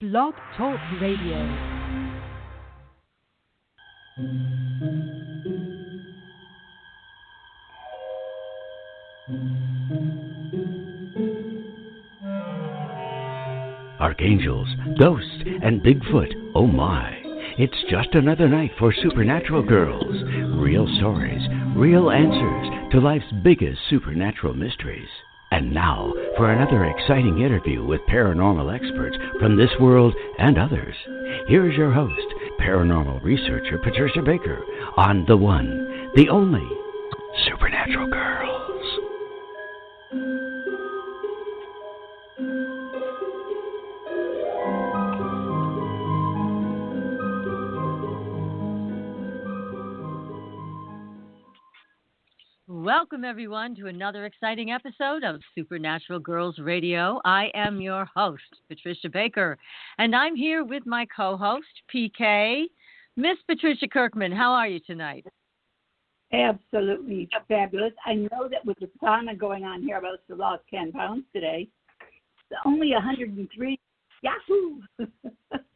Blog Talk Radio. Archangels, ghosts, and Bigfoot, oh my. It's just another night for Supernatural Girls. Real stories, real answers to life's biggest supernatural mysteries. And now, for another exciting interview with paranormal experts from this world and others. Here's your host, paranormal researcher Patricia Baker, on the one, the only, Supernatural Girls. Welcome, everyone, to another exciting episode of Supernatural Girls Radio. I am your host, Patricia Baker, and I'm here with my co-host, PK. Miss Patricia Kirkman, how are you tonight? Absolutely fabulous. I know that with the sauna going on here, I must have lost 10 pounds today. It's only 103. Yahoo!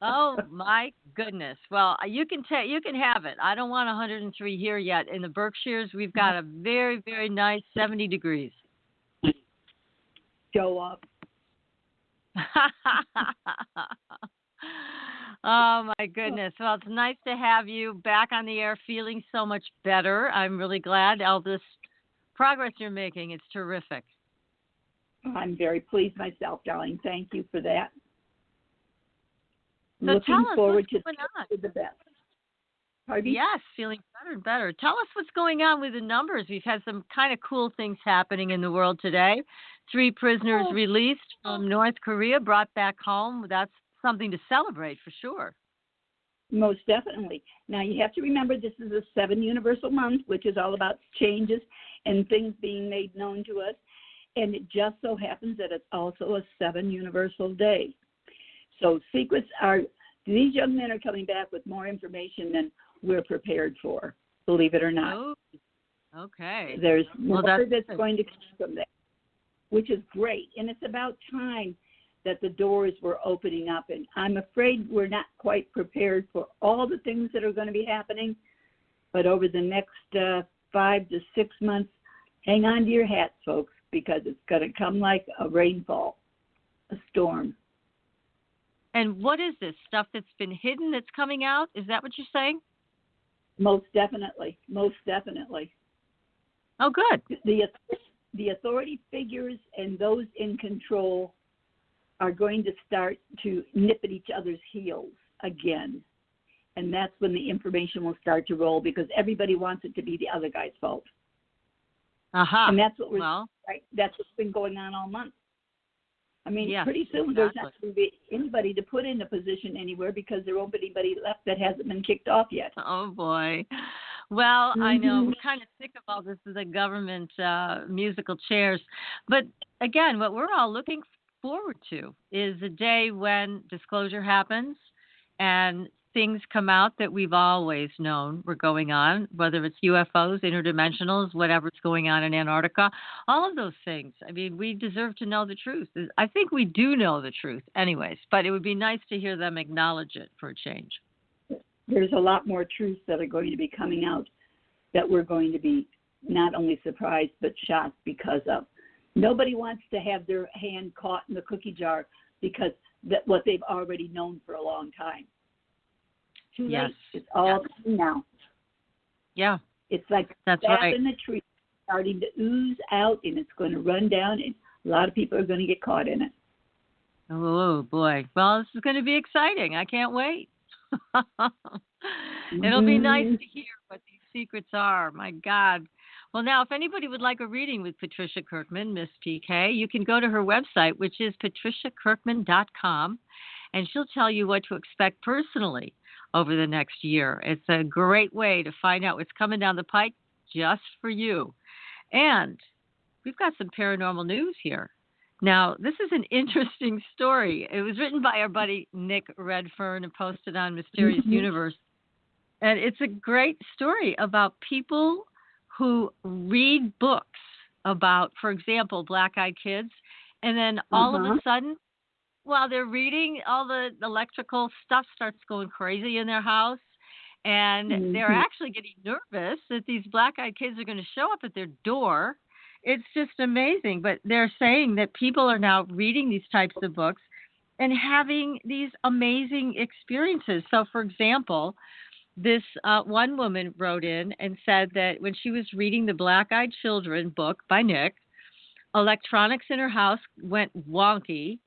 Oh, my goodness. Well, you can have it. I don't want 103 here yet. In the Berkshires, we've got a very, very nice 70 degrees. Show up. Oh, my goodness. Well, it's nice to have you back on the air feeling so much better. I'm really glad all this progress you're making. It's terrific. I'm very pleased myself, darling. Thank you for that. So Looking forward to the best. Pardon? Yes, feeling better and better. Tell us what's going on with the numbers. We've had some kind of cool things happening in the world today. 3 prisoners released from North Korea, brought back home. That's something to celebrate for sure. Most definitely. Now, you have to remember this is a 7 universal month, which is all about changes and things being made known to us. And it just so happens that it's also a 7 universal day. So these young men are coming back with more information than we're prepared for, believe it or not. Oh, okay. There's more that's going to come from that, which is great. And it's about time that the doors were opening up. And I'm afraid we're not quite prepared for all the things that are going to be happening. But over the next 5 to 6 months, hang on to your hats, folks, because it's going to come like a rainfall, a storm. And what is this stuff that's been hidden that's coming out? Is that what you're saying? Most definitely. Most definitely. Oh, good. The authority figures and those in control are going to start to nip at each other's heels again. And that's when the information will start to roll because everybody wants it to be the other guy's fault. Uh-huh. And that's what that's what's been going on all month. I mean, yes, pretty soon exactly. There's not going to be anybody to put in a position anywhere because there won't be anybody left that hasn't been kicked off yet. Oh, boy. Well, I know we're kind of sick of all this the government musical chairs. But, again, what we're all looking forward to is a day when disclosure happens and things come out that we've always known were going on, whether it's UFOs, interdimensionals, whatever's going on in Antarctica, all of those things. I mean, we deserve to know the truth. I think we do know the truth anyways, but it would be nice to hear them acknowledge it for a change. There's a lot more truths that are going to be coming out that we're going to be not only surprised but shocked because of. Nobody wants to have their hand caught in the cookie jar because that's what they've already known for a long time. Too yes. late. It's all now. Yeah. It's like that's sap right. in the tree starting to ooze out, and it's going to run down, and a lot of people are going to get caught in it. Oh, boy. Well, this is going to be exciting. I can't wait. It'll be nice to hear what these secrets are. My God. Well, now, if anybody would like a reading with Patricia Kirkman, Miss PK, you can go to her website, which is patriciakirkman.com, and she'll tell you what to expect personally over the next year. It's a great way to find out what's coming down the pike just for you. And we've got some paranormal news here. Now, this is an interesting story. It was written by our buddy Nick Redfern and posted on Mysterious Universe. And it's a great story about people who read books about, for example, black-eyed kids, and then all of a sudden while they're reading, all the electrical stuff starts going crazy in their house. And they're Hmm. actually getting nervous that these black-eyed kids are going to show up at their door. It's just amazing. But they're saying that people are now reading these types of books and having these amazing experiences. So, for example, this one woman wrote in and said that when she was reading the Black-Eyed Children book by Nick, electronics in her house went wonky.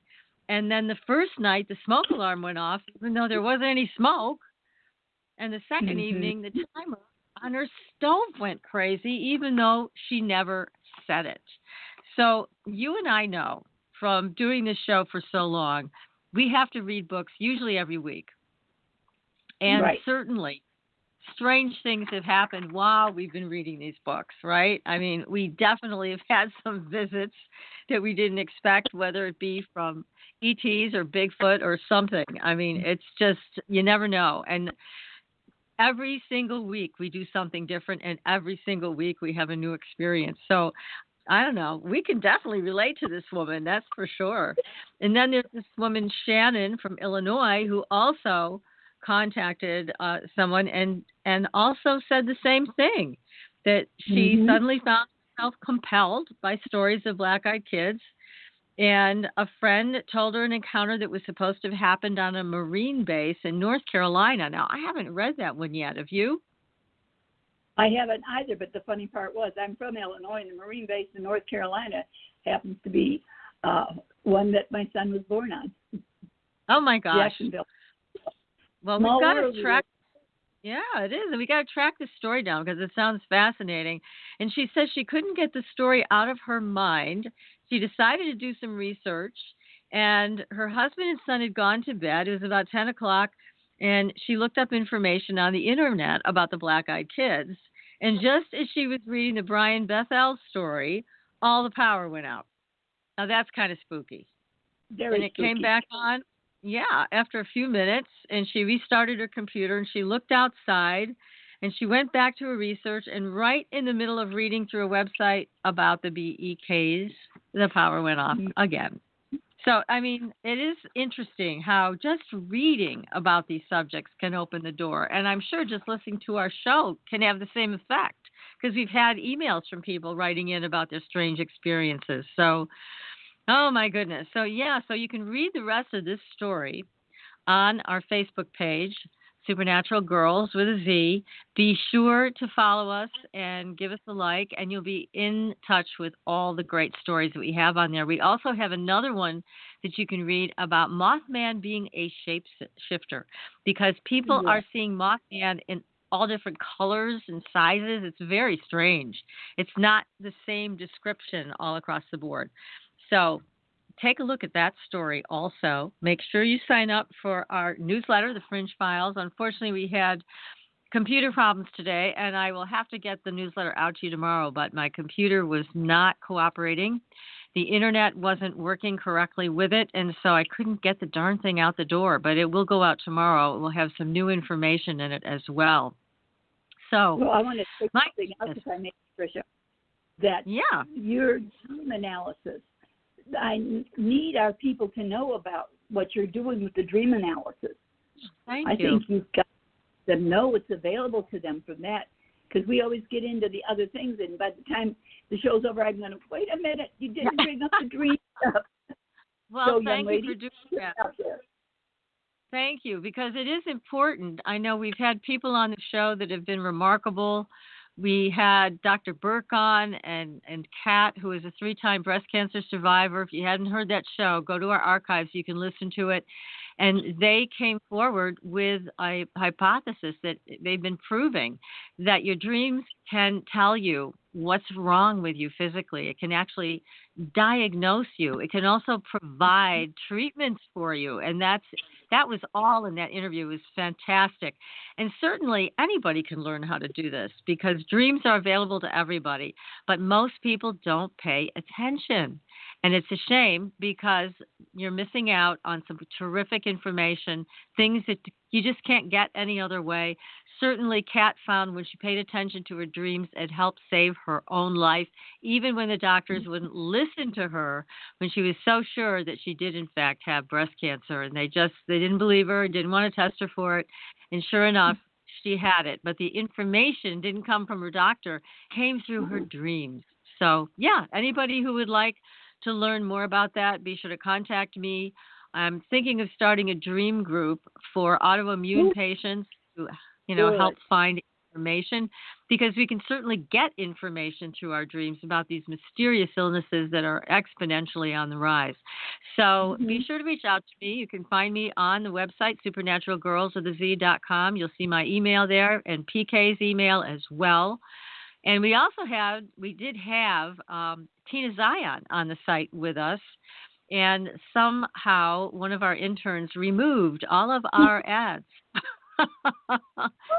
And then the first night, the smoke alarm went off, even though there wasn't any smoke. And the second Hmm. evening, the timer on her stove went crazy, even though she never said it. So you and I know from doing this show for so long, we have to read books usually every week. And Right. certainly strange things have happened while we've been reading these books, right? I mean, we definitely have had some visits that we didn't expect, whether it be from ETs or Bigfoot or something. I mean, it's just, you never know. And every single week we do something different, and every single week we have a new experience. So I don't know. We can definitely relate to this woman, that's for sure. And then there's this woman, Shannon from Illinois, who also contacted someone and also said the same thing, that she Hmm. suddenly found herself compelled by stories of black-eyed kids. And a friend told her an encounter that was supposed to have happened on a Marine base in North Carolina. Now, I haven't read that one yet. Have you? I haven't either, but the funny part was I'm from Illinois, and the Marine base in North Carolina happens to be one that my son was born on, Oh my gosh. Jacksonville. Well, we've Small got to world we live. track. Yeah, it is. And we got to track this story down because it sounds fascinating. And she says she couldn't get the story out of her mind. She decided to do some research, and her husband and son had gone to bed. It was about 10 o'clock, and she looked up information on the internet about the black eyed kids. And just as she was reading the Brian Bethel story, all the power went out. Now, that's kind of spooky. And Very it came spooky. back on, yeah, after a few minutes, and she restarted her computer and she looked outside and she went back to her research, and right in the middle of reading through a website about the BEKs, the power went off again. So, I mean, it is interesting how just reading about these subjects can open the door. And I'm sure just listening to our show can have the same effect because we've had emails from people writing in about their strange experiences. So, oh my goodness. So yeah, so you can read the rest of this story on our Facebook page, Supernatural Girls with a Z. Be sure to follow us and give us a like, and you'll be in touch with all the great stories that we have on there. We also have another one that you can read about Mothman being a shapeshifter, because people Yeah. are seeing Mothman in all different colors and sizes. It's very strange. It's not the same description all across the board. So take a look at that story also. Make sure you sign up for our newsletter, The Fringe Files. Unfortunately, we had computer problems today, and I will have to get the newsletter out to you tomorrow, but my computer was not cooperating. The internet wasn't working correctly with it, and so I couldn't get the darn thing out the door, but it will go out tomorrow. It will have some new information in it as well. So, Well, I want to say my something else, goodness. if I may, Tricia, that Yeah, your dream analysis, I need our people to know about what you're doing with the dream analysis. thank I you. think you've got them know it's available to them from that, because we always get into the other things, and by the time the show's over, I'm going to, wait a minute, you didn't bring up the dream stuff. Well, So, young thank you lady, for doing get that. out there. Thank you, because it is important. I know we've had people on the show that have been remarkable. We had Dr. Burke on and Kat, who is a 3-time breast cancer survivor. If you hadn't heard that show, go to our archives. You can listen to it. And they came forward with a hypothesis that they've been proving that your dreams can tell you what's wrong with you physically. It can actually diagnose you. It can also provide treatments for you. And that was all in that interview. It was fantastic. And certainly anybody can learn how to do this because dreams are available to everybody, but most people don't pay attention. And it's a shame because you're missing out on some terrific information, things that you just can't get any other way. certainly Kat found when she paid attention to her dreams, it helped save her own life, even when the doctors wouldn't listen to her, when she was so sure that she did in fact have breast cancer, and they didn't believe her, didn't want to test her for it, and sure enough, she had it. But the information didn't come from her doctor, came through her dreams. So yeah, anybody who would like to learn more about that, be sure to contact me. I'm thinking of starting a dream group for autoimmune patients to, help find information, because we can certainly get information through our dreams about these mysterious illnesses that are exponentially on the rise. So be sure to reach out to me. You can find me on the website, supernaturalgirlswithaz.com. You'll see my email there and PK's email as well. And we did have Tina Zion on the site with us. And somehow one of our interns removed all of our ads,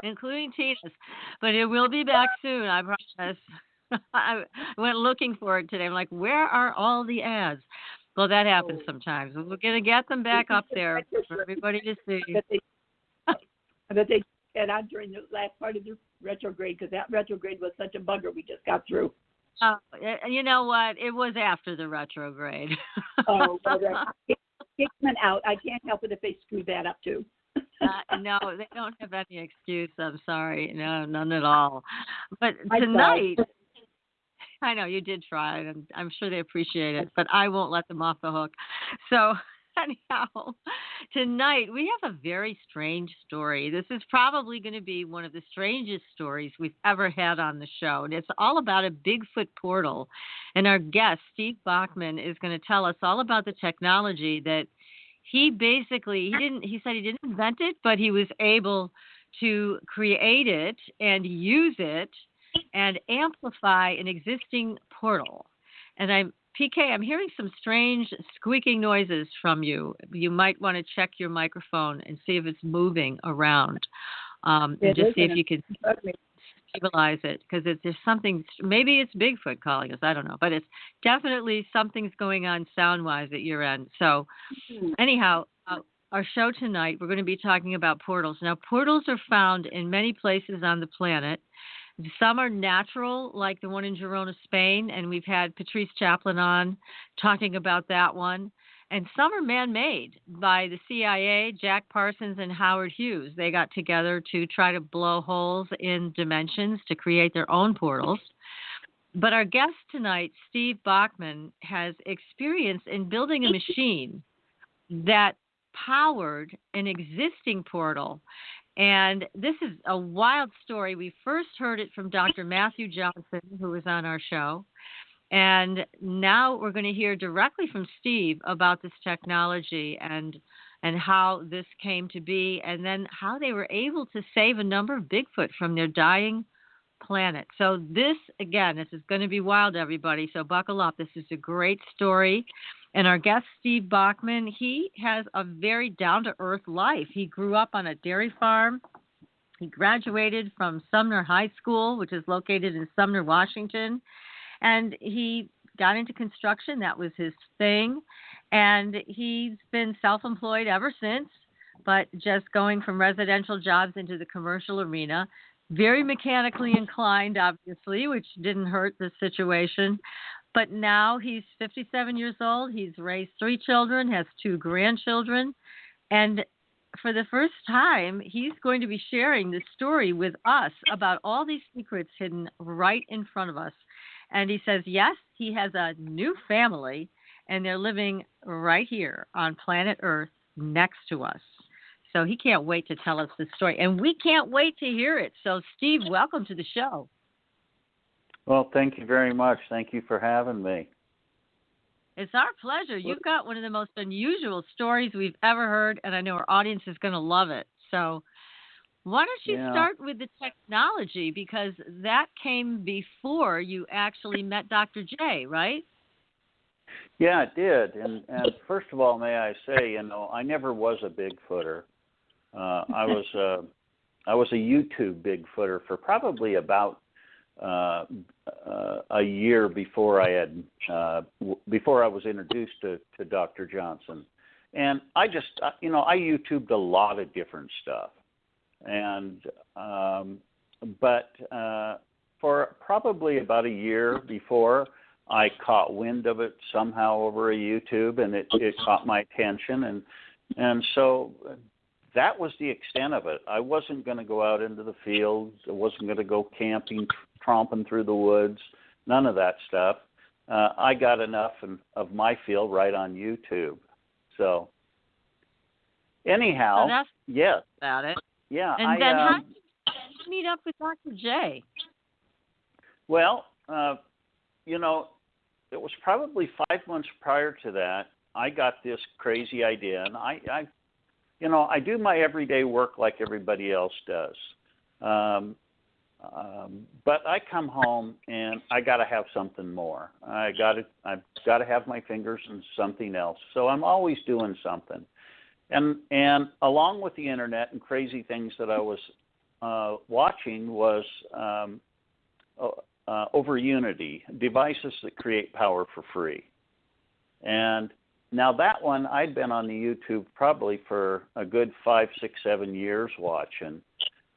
including Tina's. But it will be back soon, I promise. I went looking for it today. I'm like, where are all the ads? Well, that happens sometimes. We're going to get them back up there for everybody to see. I bet they get out during the last part of the retrograde, because that retrograde was such a bugger we just got through. You know what? It was after the retrograde. Oh, well, kick them out. I can't help it if they screw that up too. No, they don't have any excuse. I'm sorry. No, none at all. But tonight, I know you did try, and I'm sure they appreciate it, but I won't let them off the hook. So anyhow, tonight we have a very strange story. This is probably going to be one of the strangest stories we've ever had on the show. And it's all about a Bigfoot portal. And our guest, Steve Bachmann, is going to tell us all about the technology that he said he didn't invent it, but he was able to create it and use it and amplify an existing portal. And PK, I'm hearing some strange squeaking noises from you. You might want to check your microphone and see if it's moving around, and just see if you can stabilize it, because there's something. Maybe it's Bigfoot calling us. I don't know, but it's definitely something's going on sound-wise at your end. So, anyhow, our show tonight, we're going to be talking about portals. Now, portals are found in many places on the planet. Some are natural, like the one in Gerona, Spain, and we've had Patrice Chaplin on talking about that one. And some are man-made by the CIA, Jack Parsons and Howard Hughes. They got together to try to blow holes in dimensions to create their own portals. But our guest tonight, Steve Bachmann, has experience in building a machine that powered an existing portal. And this is a wild story. We first heard it from Dr. Matthew Johnson, who was on our show. And now we're going to hear directly from Steve about this technology and how this came to be, and then how they were able to save a number of Bigfoot from their dying planet. So this is going to be wild, everybody. So buckle up. This is a great story. And our guest, Steve Bachmann, he has a very down-to-earth life. He grew up on a dairy farm. He graduated from Sumner High School, which is located in Sumner, Washington. And he got into construction. That was his thing. And he's been self-employed ever since, but just going from residential jobs into the commercial arena. Very mechanically inclined, obviously, which didn't hurt the situation. But now he's 57 years old. He's raised 3 children, has 2 grandchildren. And for the first time, he's going to be sharing this story with us about all these secrets hidden right in front of us. And he says, yes, he has a new family, and they're living right here on planet Earth next to us. So he can't wait to tell us the story. And we can't wait to hear it. So, Steve, welcome to the show. Well, thank you very much. Thank you for having me. It's our pleasure. You've got one of the most unusual stories we've ever heard, and I know our audience is going to love it. So why don't you start with the technology, because that came before you actually met Dr. J, right? Yeah, it did. And first of all, may I say, I never was a Bigfooter. I was a YouTube Bigfooter for probably about a year before I was introduced to Dr. Johnson. And I just, I YouTubed a lot of different stuff. And but for probably about a year before, I caught wind of it somehow over a YouTube, and it caught my attention, and so that was the extent of it. I wasn't going to go out into the fields. I wasn't going to go camping, tromping through the woods, none of that stuff. I got enough of my field right on YouTube. So anyhow, so that's yes. about it. Yeah. And then how did you meet up with Dr. J? Well, you know, it was probably 5 months prior to that. I got this crazy idea, and I do my everyday work like everybody else does. But I come home and I got to have something more. I've got to have my fingers in something else. So I'm always doing something. And along with the internet and crazy things that I was watching was over Unity, devices that create power for free. And now that one, I'd been on the YouTube probably for a good 5, 6, 7 years watching,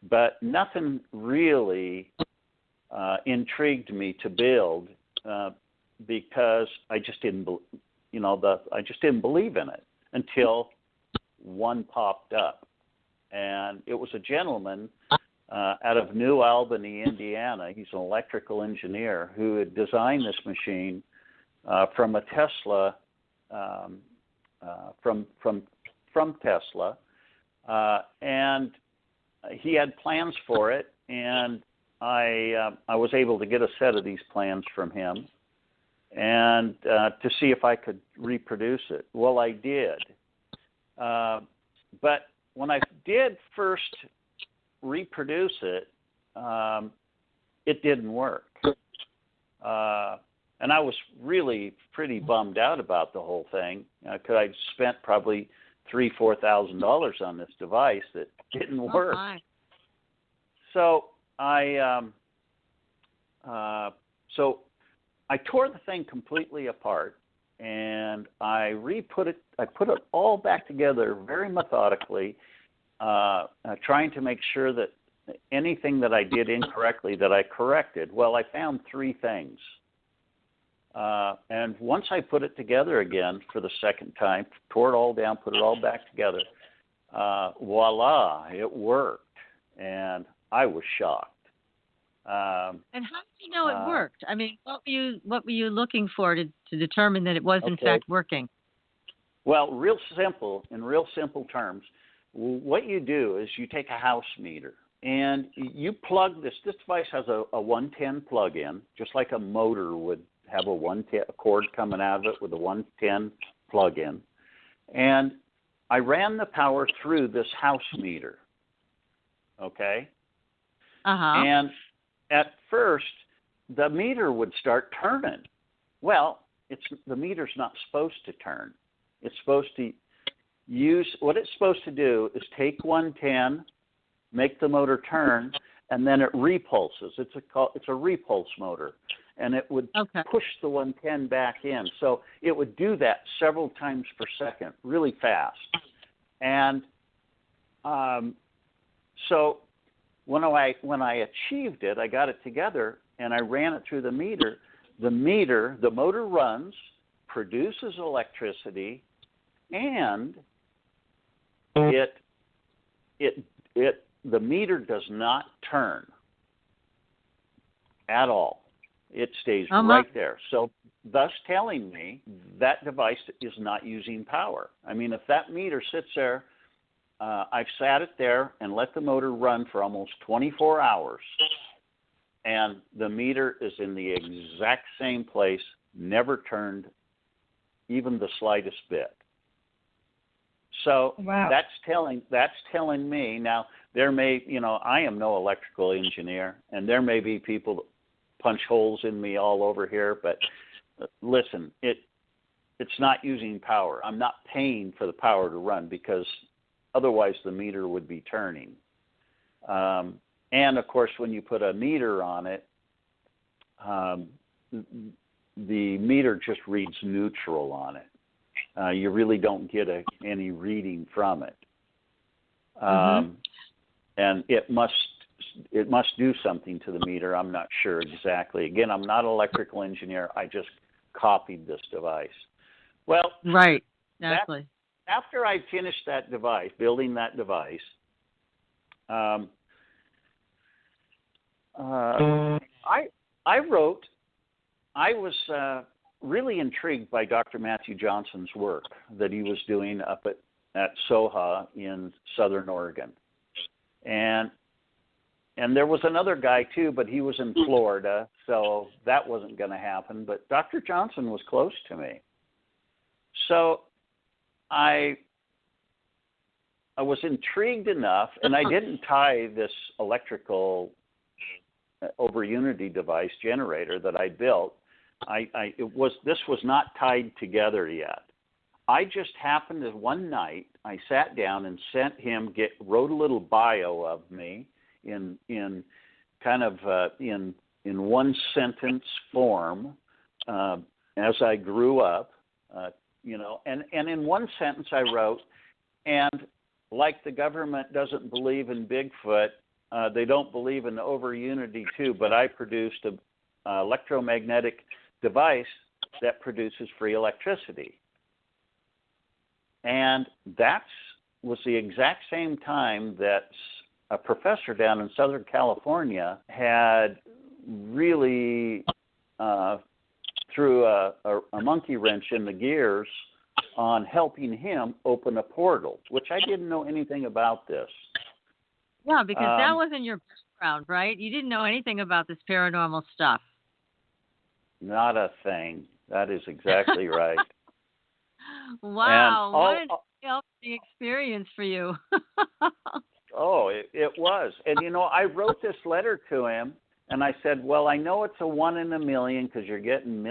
but nothing really intrigued me to build because I just didn't, I just didn't believe in it until one popped up, and it was a gentleman out of New Albany, Indiana. He's an electrical engineer who had designed this machine from a Tesla. From Tesla, and he had plans for it, and I was able to get a set of these plans from him, and to see if I could reproduce it. Well, I did, but when I did first reproduce it, it didn't work. And I was really pretty bummed out about the whole thing because I'd spent probably $3,000-4,000 on this device that didn't work. So I tore the thing completely apart, and I put it all back together very methodically, trying to make sure that anything that I did incorrectly that I corrected. Well, I found 3 things. And once I put it together again for the second time, tore it all down, put it all back together, voila, it worked. And I was shocked. And how did you know it worked? I mean, what were you looking for to determine that it was in fact working? Well, in real simple terms, what you do is you take a house meter and you plug this. This device has a 110 plug-in, just like a motor would have a cord coming out of it with a 110 plug-in. And I ran the power through this house meter, okay? Uh-huh. And at first, the meter would start turning. Well, the meter's not supposed to turn. It's supposed to what it's supposed to do is take 110, make the motor turn, and then it repulses. It's a repulse motor. And it would push the 110 back in. So it would do that several times per second, really fast. And so when I achieved it, I got it together, and I ran it through the meter. The motor runs, produces electricity, and the meter does not turn at all. It stays right there. So thus telling me that device is not using power. I mean, if that meter sits there, I've sat it there and let the motor run for almost 24 hours, and the meter is in the exact same place, never turned even the slightest bit. So that's telling me. Now, there may, I am no electrical engineer, and there may be people that punch holes in me all over here, but listen, it's not using power. I'm not paying for the power to run because otherwise the meter would be turning. And of course, when you put a meter on it, the meter just reads neutral on it. You really don't get any reading from it. and it must do something to the meter. I'm not sure exactly. Again, I'm not an electrical engineer. I just copied this device. Well, right, exactly. After I finished that device, building that device, I wrote. I was really intrigued by Dr. Matthew Johnson's work that he was doing up at Soha in Southern Oregon, and there was another guy too, but he was in Florida, so that wasn't going to happen. But Dr. Johnson was close to me, so I was intrigued enough, and I didn't tie this electrical over Unity device generator that I built. This was not tied together yet. I just happened to one night I sat down and wrote a little bio of me in kind of in one sentence form as I grew up, and in one sentence I wrote, and like the government doesn't believe in Bigfoot, they don't believe in over Unity too, but I produced an electromagnetic device that produces free electricity. And that was the exact same time that a professor down in Southern California had really threw a monkey wrench in the gears on helping him open a portal, which I didn't know anything about this. Yeah, because that wasn't your background, right? You didn't know anything about this paranormal stuff. Not a thing. That is exactly right. Wow, what an healthy experience for you. It was. And, I wrote this letter to him, and I said, well, I know it's a 1 in a million because you're getting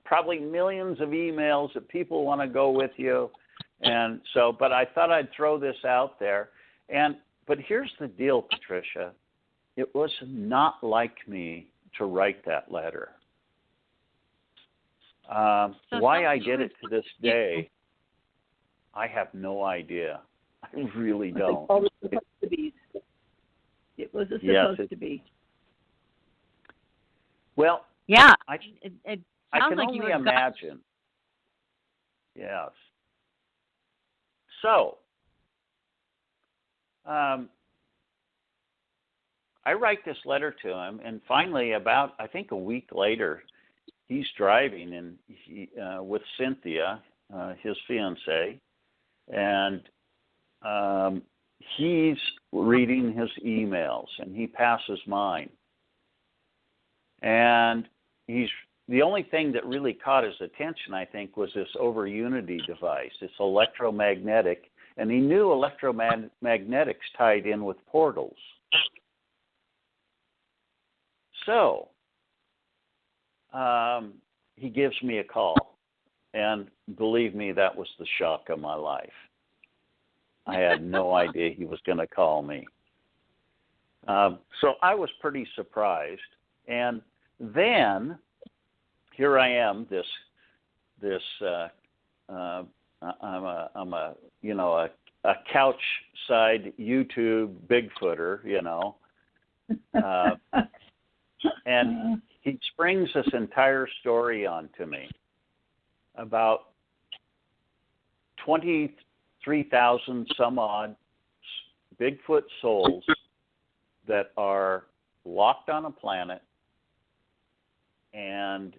probably millions of emails that people want to go with you. And so, but I thought I'd throw this out there. But here's the deal, Patricia. It was not like me to write that letter. Why I did it to this day, I have no idea. I really don't. It was supposed to be. Well, yeah, I sounds can like only imagine. Yes. So, I write this letter to him, and finally, about I think a week later, he's driving and with Cynthia, his fiancée, and he's reading his emails, and he passes mine. And the only thing that really caught his attention, I think, was this over Unity device, this electromagnetic, and he knew electromagnetics tied in with portals. So he gives me a call, and believe me, that was the shock of my life. I had no idea he was going to call me. So I was pretty surprised, and then here I am. I'm a couch side YouTube Bigfooter, and he springs this entire story onto me about 23,000 some odd Bigfoot souls that are locked on a planet and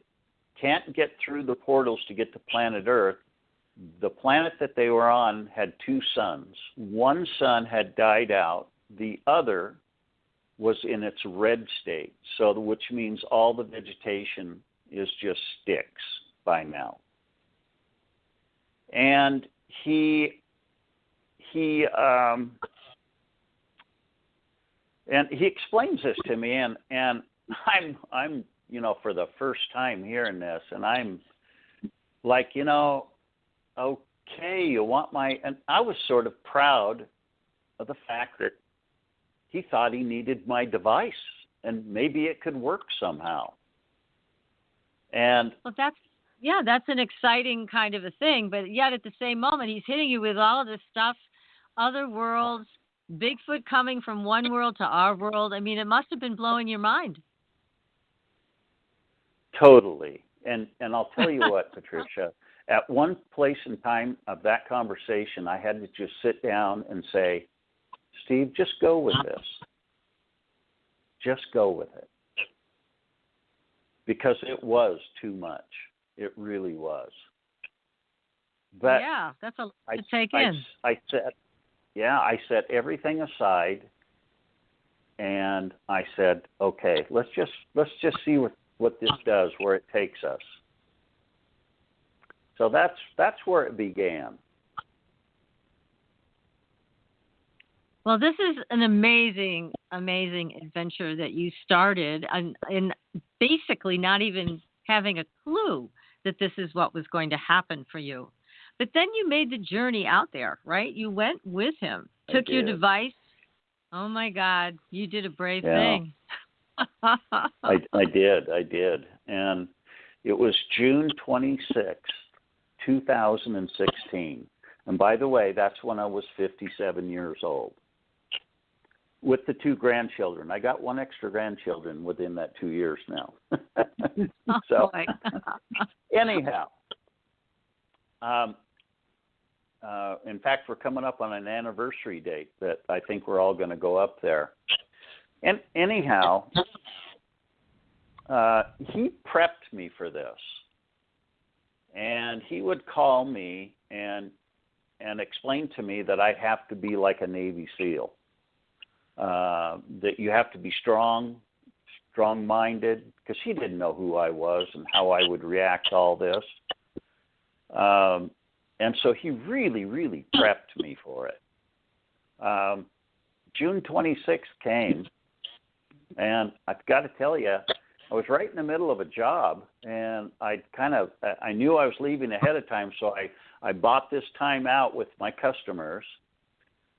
can't get through the portals to get to planet Earth. The planet that they were on had 2 suns. One sun had died out. The other was in its red state, which means all the vegetation is just sticks by now. And he explains this to me, and I'm for the first time hearing this, and I'm like, okay, you want and I was sort of proud of the fact that he thought he needed my device, and maybe it could work somehow. And well, that's an exciting kind of a thing, but yet at the same moment, he's hitting you with all of this stuff, other worlds, Bigfoot coming from one world to our world. I mean, it must have been blowing your mind. Totally. And I'll tell you what, Patricia, at one place and time of that conversation, I had to just sit down and say, Steve, just go with this. Just go with it. Because it was too much. It really was. But yeah, that's a lot to take in. I set everything aside, and I said, okay, let's just see what this does, where it takes us. So that's where it began. Well, this is an amazing, amazing adventure that you started, and basically not even having a clue that this is what was going to happen for you. But then you made the journey out there, right? You went with him, took your device. Oh, my God, you did a brave thing. I did. And it was June 26th, 2016. And by the way, that's when I was 57 years old. With the 2 grandchildren. I got 1 extra grandchildren within that 2 years now. So, anyhow, in fact, we're coming up on an anniversary date that I think we're all going to go up there. And anyhow, he prepped me for this. And he would call me and explain to me that I have to be like a Navy SEAL. That you have to be strong-minded, because he didn't know who I was and how I would react to all this. And so he really, really prepped me for it. June 26th came, and I've got to tell you, I was right in the middle of a job, and I knew I was leaving ahead of time, so I bought this time out with my customers.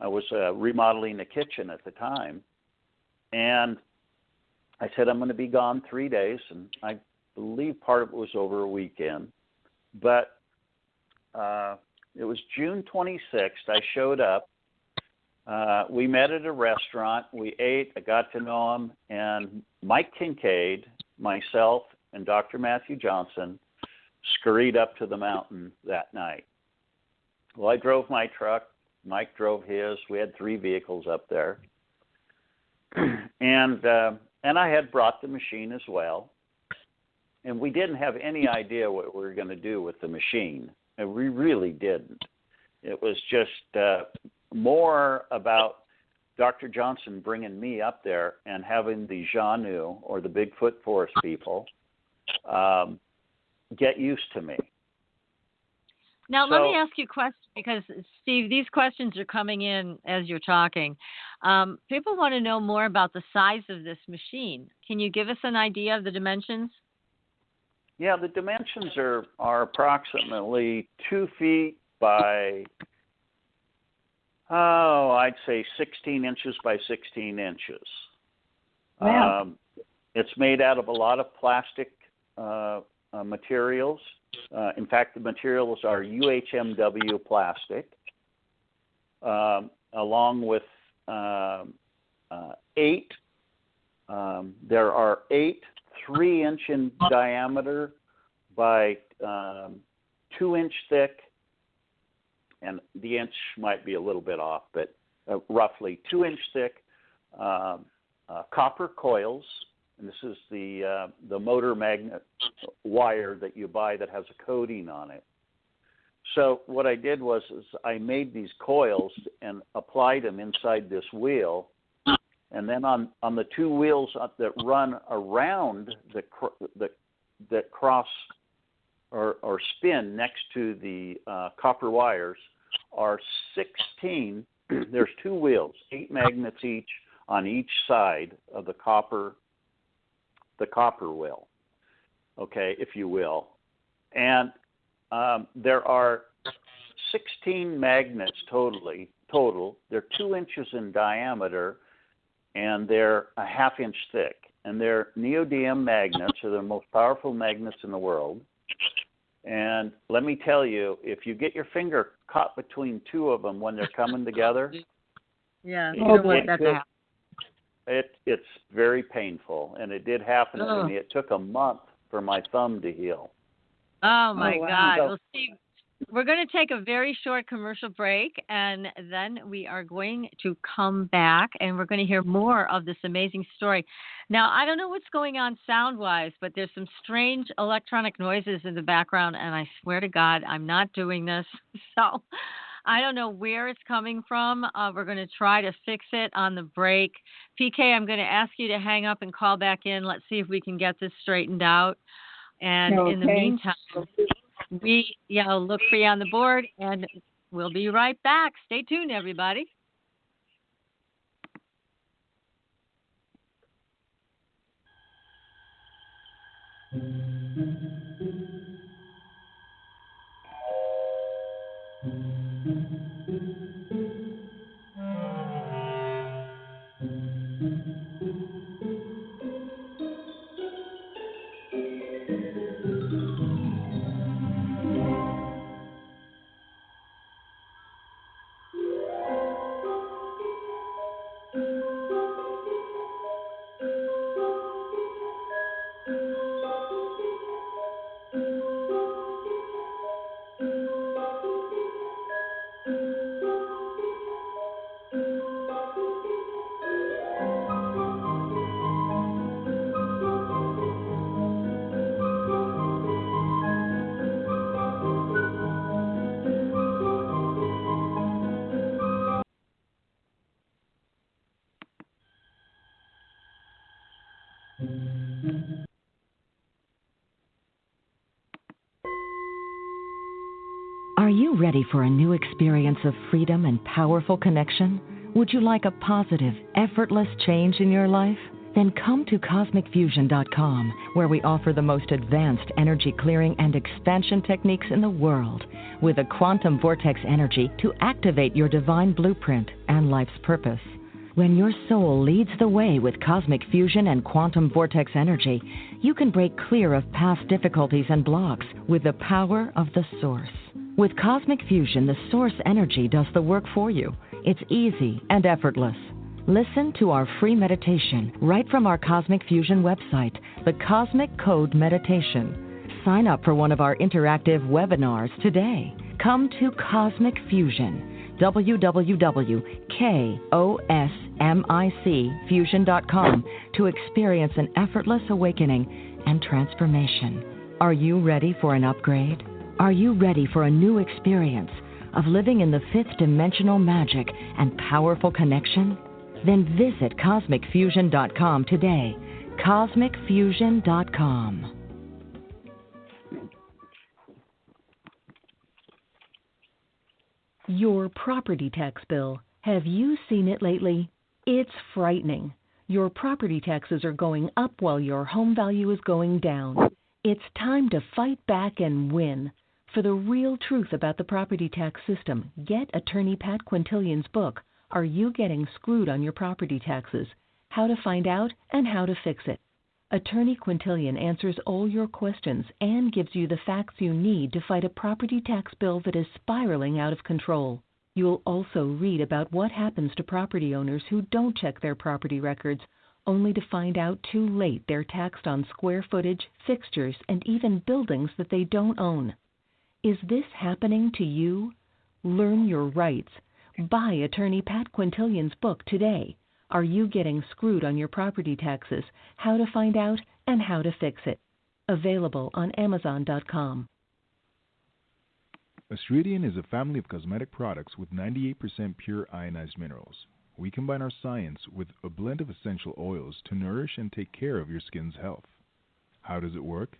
I was remodeling the kitchen at the time, and I said I'm going to be gone 3 days, and I believe part of it was over a weekend. But it was June 26th. I showed up. We met at a restaurant. We ate. I got to know him, and Mike Kincaid, myself, and Dr. Matthew Johnson scurried up to the mountain that night. Well, I drove my truck. Mike drove his. We had 3 vehicles up there, and I had brought the machine as well. And we didn't have any idea what we were going to do with the machine, and we really didn't. It was just more about Dr. Johnson bringing me up there and having the Janu, or the Bigfoot forest people, get used to me. Now, let me ask you a question, because, Steve, these questions are coming in as you're talking. People want to know more about the size of this machine. Can you give us an idea of the dimensions? Yeah, the dimensions are approximately 2 feet by, I'd say 16 inches by 16 inches. Wow. It's made out of a lot of plastic materials. In fact, the materials are UHMW plastic, along with 8. There are 8 3-inch in diameter by 2-inch thick, and the inch might be a little bit off, but roughly 2-inch thick copper coils. And this is the motor magnet wire that you buy that has a coating on it. So what I did was I made these coils and applied them inside this wheel, and then on the 2 wheels that run around that cross or spin next to the copper wires are 16. There's 2 wheels, 8 magnets each on each side of the copper wheel, okay, if you will. And there are 16 magnets total. They're 2 inches in diameter, and they're a half-inch thick. And they're neodymium magnets, are the most powerful magnets in the world. And let me tell you, if you get your finger caught between 2 of them when they're coming together, Yeah, you don't want that to happen. It's very painful, and it did happen to me. It took a month for my thumb to heal. Oh, my God. So, well, Steve, we're going to take a very short commercial break, and then we are going to come back, and we're going to hear more of this amazing story. Now, I don't know what's going on sound-wise, but there's some strange electronic noises in the background, and I swear to God, I'm not doing this. So I don't know where it's coming from. We're going to try to fix it on the break. PK, I'm going to ask you to hang up and call back in. Let's see if we can get this straightened out. And in the meantime, we'll look for you on the board, and we'll be right back. Stay tuned, everybody. Are you ready for a new experience of freedom and powerful connection? Would you like a positive, effortless change in your life? Then come to CosmicFusion.com, where we offer the most advanced energy clearing and expansion techniques in the world, with a quantum vortex energy to activate your divine blueprint and life's purpose. When your soul leads the way with cosmic fusion and quantum vortex energy, you can break clear of past difficulties and blocks with the power of the source. With Cosmic Fusion, the source energy does the work for you. It's easy and effortless. Listen to our free meditation right from our Cosmic Fusion website, the Cosmic Code Meditation. Sign up for one of our interactive webinars today. Come to Cosmic Fusion, www.cosmicfusion.com, to experience an effortless awakening and transformation. Are you ready for an upgrade? Are you ready for a new experience of living in the fifth dimensional magic and powerful connection? Then visit CosmicFusion.com today. CosmicFusion.com. Your property tax bill. Have you seen it lately? It's frightening. Your property taxes are going up while your home value is going down. It's time to fight back and win. For the real truth about the property tax system, get attorney Pat Quintilian's book, Are You Getting Screwed on Your Property Taxes? How to Find Out and How to Fix It. Attorney Quintilian answers all your questions and gives you the facts you need to fight a property tax bill that is spiraling out of control. You'll also read about what happens to property owners who don't check their property records, only to find out too late they're taxed on square footage, fixtures, and even buildings that they don't own. Is this happening to you? Learn your rights. Buy attorney Pat Quintilian's book today. Are You Getting Screwed on Your Property Taxes? How to Find Out and How to Fix It. Available on Amazon.com. Astridian is a family of cosmetic products with 98% pure ionized minerals. We combine our science with a blend of essential oils to nourish and take care of your skin's health. How does it work?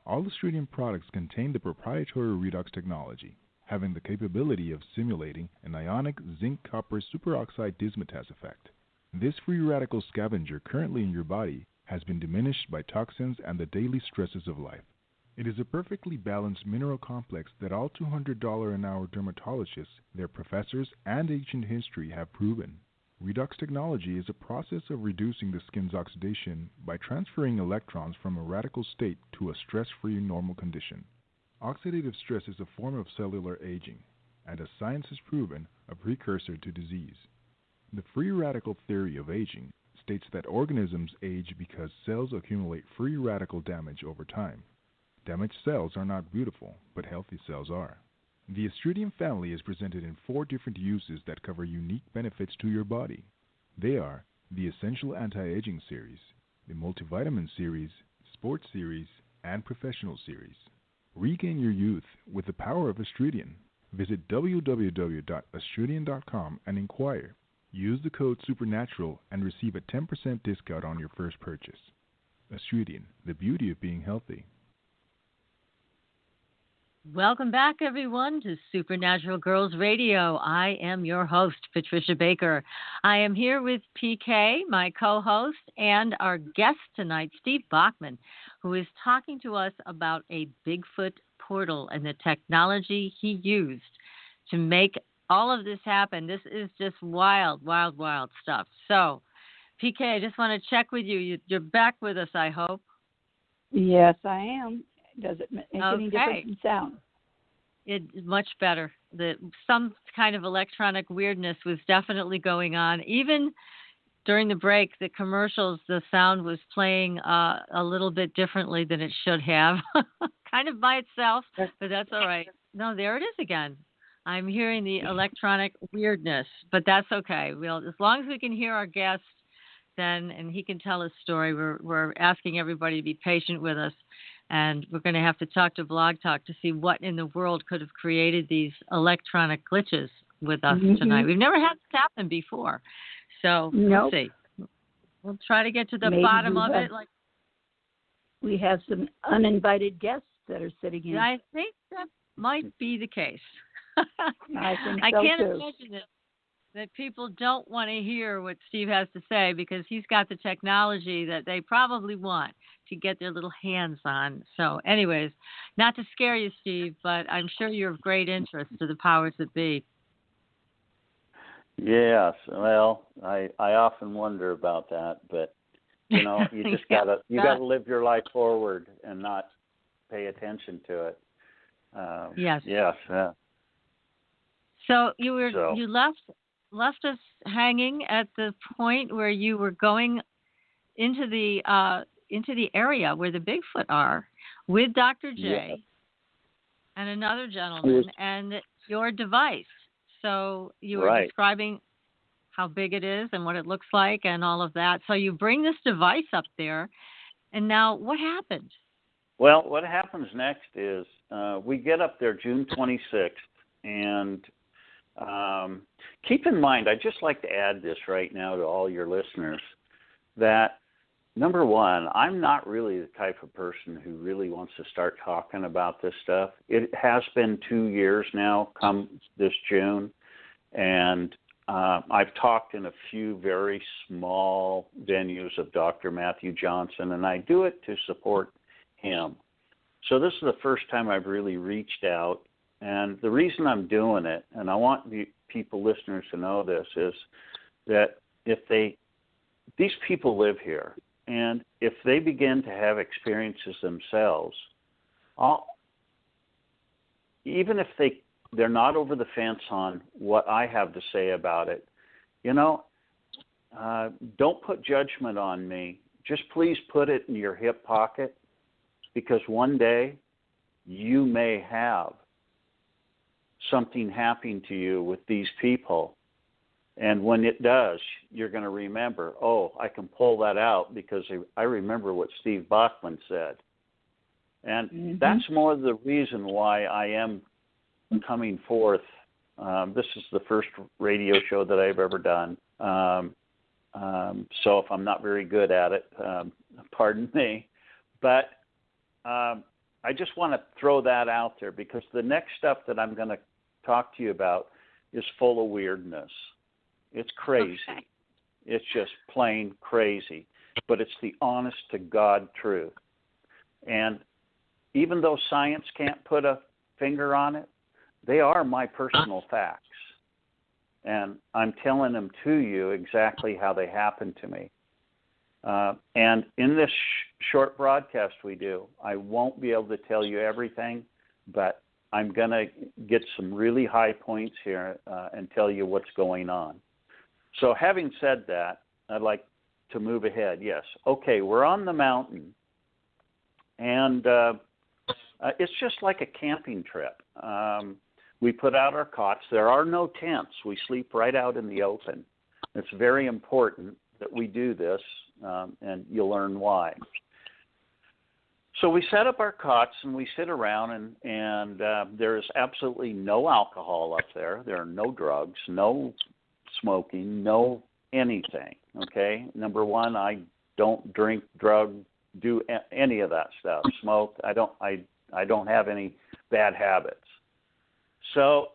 All Astridian products contain the proprietary redox technology, having the capability of simulating an ionic zinc-copper superoxide dismutase effect. This free radical scavenger currently in your body has been diminished by toxins and the daily stresses of life. It is a perfectly balanced mineral complex that all $200 an hour dermatologists, their professors, and ancient history have proven. Redox technology is a process of reducing the skin's oxidation by transferring electrons from a radical state to a stress-free normal condition. Oxidative stress is a form of cellular aging, and as science has proven, a precursor to disease. The free radical theory of aging states that organisms age because cells accumulate free radical damage over time. Damaged cells are not beautiful, but healthy cells are. The Astridium family is presented in 4 different uses that cover unique benefits to your body. They are the Essential Anti-Aging Series, the Multivitamin Series, Sports Series, and Professional Series. Regain your youth with the power of Astridian. Visit www.astridian.com and inquire. Use the code SUPERNATURAL and receive a 10% discount on your first purchase. Astridian, the beauty of being healthy. Welcome back, everyone, to Supernatural Girls Radio. I am your host, Patricia Baker. I am here with PK, my co-host, and our guest tonight, Steve Bachmann, who is talking to us about a Bigfoot portal and the technology he used to make all of this happen. This is just wild, wild, wild stuff. So, PK, I just want to check with you. You're back with us, I hope. Yes, I am. Does it make any difference in sound? It's much better. Some kind of electronic weirdness was definitely going on. Even during the break, the commercials, the sound was playing a little bit differently than it should have, kind of by itself, but that's all right. No, there it is again. I'm hearing the electronic weirdness, but that's okay. As long as we can hear our guest, and he can tell his story, we're asking everybody to be patient with us. And we're going to have to talk to Blog Talk to see what in the world could have created these electronic glitches with us tonight. We've never had this happen before. So We'll see. We'll try to get to the bottom of it. We have some uninvited guests that are sitting in. I think that might be the case. I think I so can't too. imagine it. That people don't want to hear what Steve has to say because he's got the technology that they probably want to get their little hands on. So anyways, not to scare you, Steve, but I'm sure you're of great interest to the powers that be. Yes, well, I often wonder about that, but you just gotta live your life forward and not pay attention to it. Yes. Yes. Yeah. So you left us hanging at the point where you were going into the area where the Bigfoot are with Dr. J and another gentleman and your device. So you were describing how big it is and what it looks like and all of that. So you bring this device up there, and now what happened? Well, what happens next is we get up there June 26th, and keep in mind, I'd just like to add this right now to all your listeners, that number one, I'm not really the type of person who really wants to start talking about this stuff. It has been 2 years now, come this June, and I've talked in a few very small venues of Dr. Matthew Johnson, and I do it to support him. So this is the first time I've really reached out. And the reason I'm doing it, and I want the listeners to know this, is that these people live here, and if they begin to have experiences themselves, even if they're not over the fence on what I have to say about it, don't put judgment on me. Just please put it in your hip pocket, because one day you may have something happening to you with these people. And when it does, you're going to remember, I can pull that out because I remember what Steve Bachmann said. And that's more the reason why I am coming forth. This is the first radio show that I've ever done. So if I'm not very good at it, pardon me. But I just want to throw that out there because the next stuff that I'm going to talk to you about is full of weirdness. It's crazy. Okay. It's just plain crazy. But it's the honest to God truth. And even though science can't put a finger on it, they are my personal facts. And I'm telling them to you exactly how they happened to me. And in this short broadcast we do, I won't be able to tell you everything, but I'm going to get some really high points here and tell you what's going on. So having said that, I'd like to move ahead. Yes. Okay, we're on the mountain, and it's just like a camping trip. We put out our cots. There are no tents. We sleep right out in the open. It's very important that we do this, and you'll learn why. So we set up our cots and we sit around, and there is absolutely no alcohol up there. There are no drugs, no smoking, no anything. Okay. Number one, I don't drink, do any of that stuff. Smoke. I don't have any bad habits. So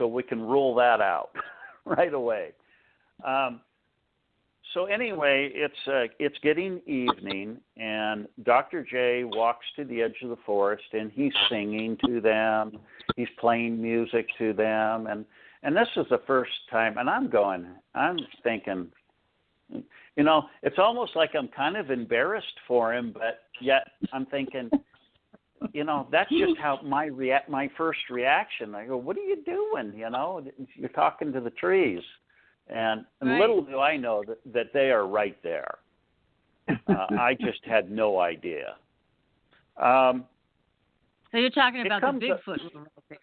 we can rule that out right away. So anyway, it's getting evening, and Dr. J walks to the edge of the forest, and he's singing to them. He's playing music to them, and this is the first time, and I'm thinking, it's almost like I'm kind of embarrassed for him, but yet I'm thinking, that's just how my first reaction. I go, what are you doing? You're talking to the trees. And right. Little do I know that they are right there. I just had no idea. So you're talking about the Bigfoot right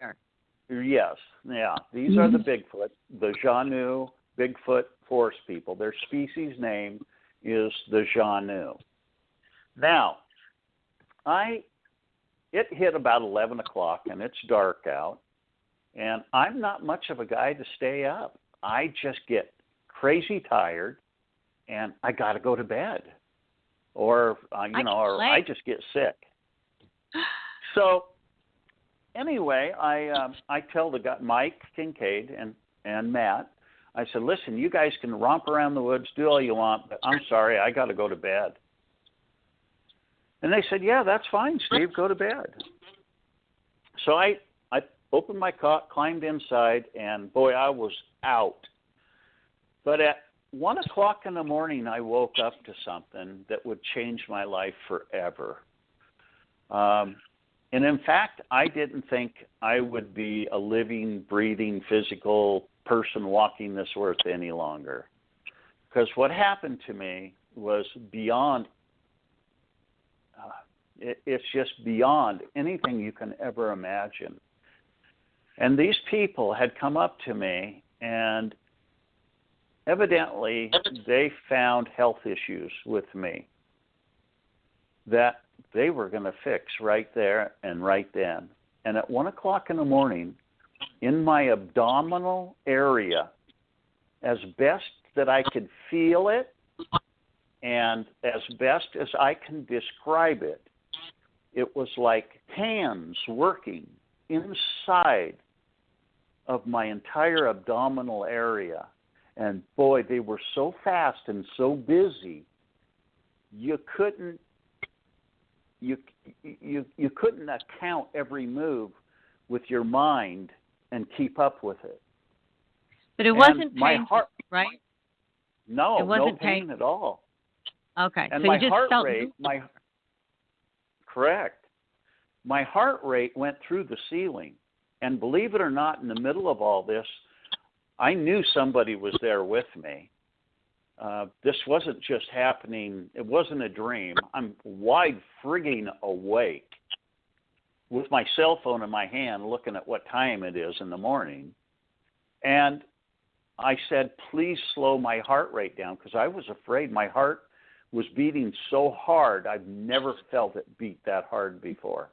there. Yes. Yeah. These are the Bigfoot, the Janu Bigfoot forest people. Their species name is the Janu. Now, it hit about 11 o'clock, and it's dark out, and I'm not much of a guy to stay up. I just get crazy tired, and I got to go to bed, or I just get sick. So anyway, I tell the guy, Mike Kincaid and Matt, I said, listen, you guys can romp around the woods, do all you want, but I'm sorry, I got to go to bed. And they said, yeah, that's fine, Steve, go to bed. So I opened my cot, climbed inside, and boy, I was out. But at 1 o'clock in the morning, I woke up to something that would change my life forever. And in fact, I didn't think I would be a living, breathing, physical person walking this earth any longer. Because what happened to me was beyond, it's just beyond anything you can ever imagine. And these people had come up to me, and evidently they found health issues with me that they were going to fix right there and right then. And at 1 o'clock in the morning, in my abdominal area, as best that I could feel it and as best as I can describe it, it was like hands working inside of my entire abdominal area. And boy, they were so fast and so busy, you couldn't account every move with your mind and keep up with it. But it wasn't painful, right? No, it wasn't no pain at all. Okay, and so my you just heart felt rate, correct. My heart rate went through the ceiling. And believe it or not, in the middle of all this, I knew somebody was there with me. This wasn't just happening. It wasn't a dream. I'm wide frigging awake with my cell phone in my hand looking at what time it is in the morning. And I said, please slow my heart rate down, because I was afraid my heart was beating so hard. I've never felt it beat that hard before.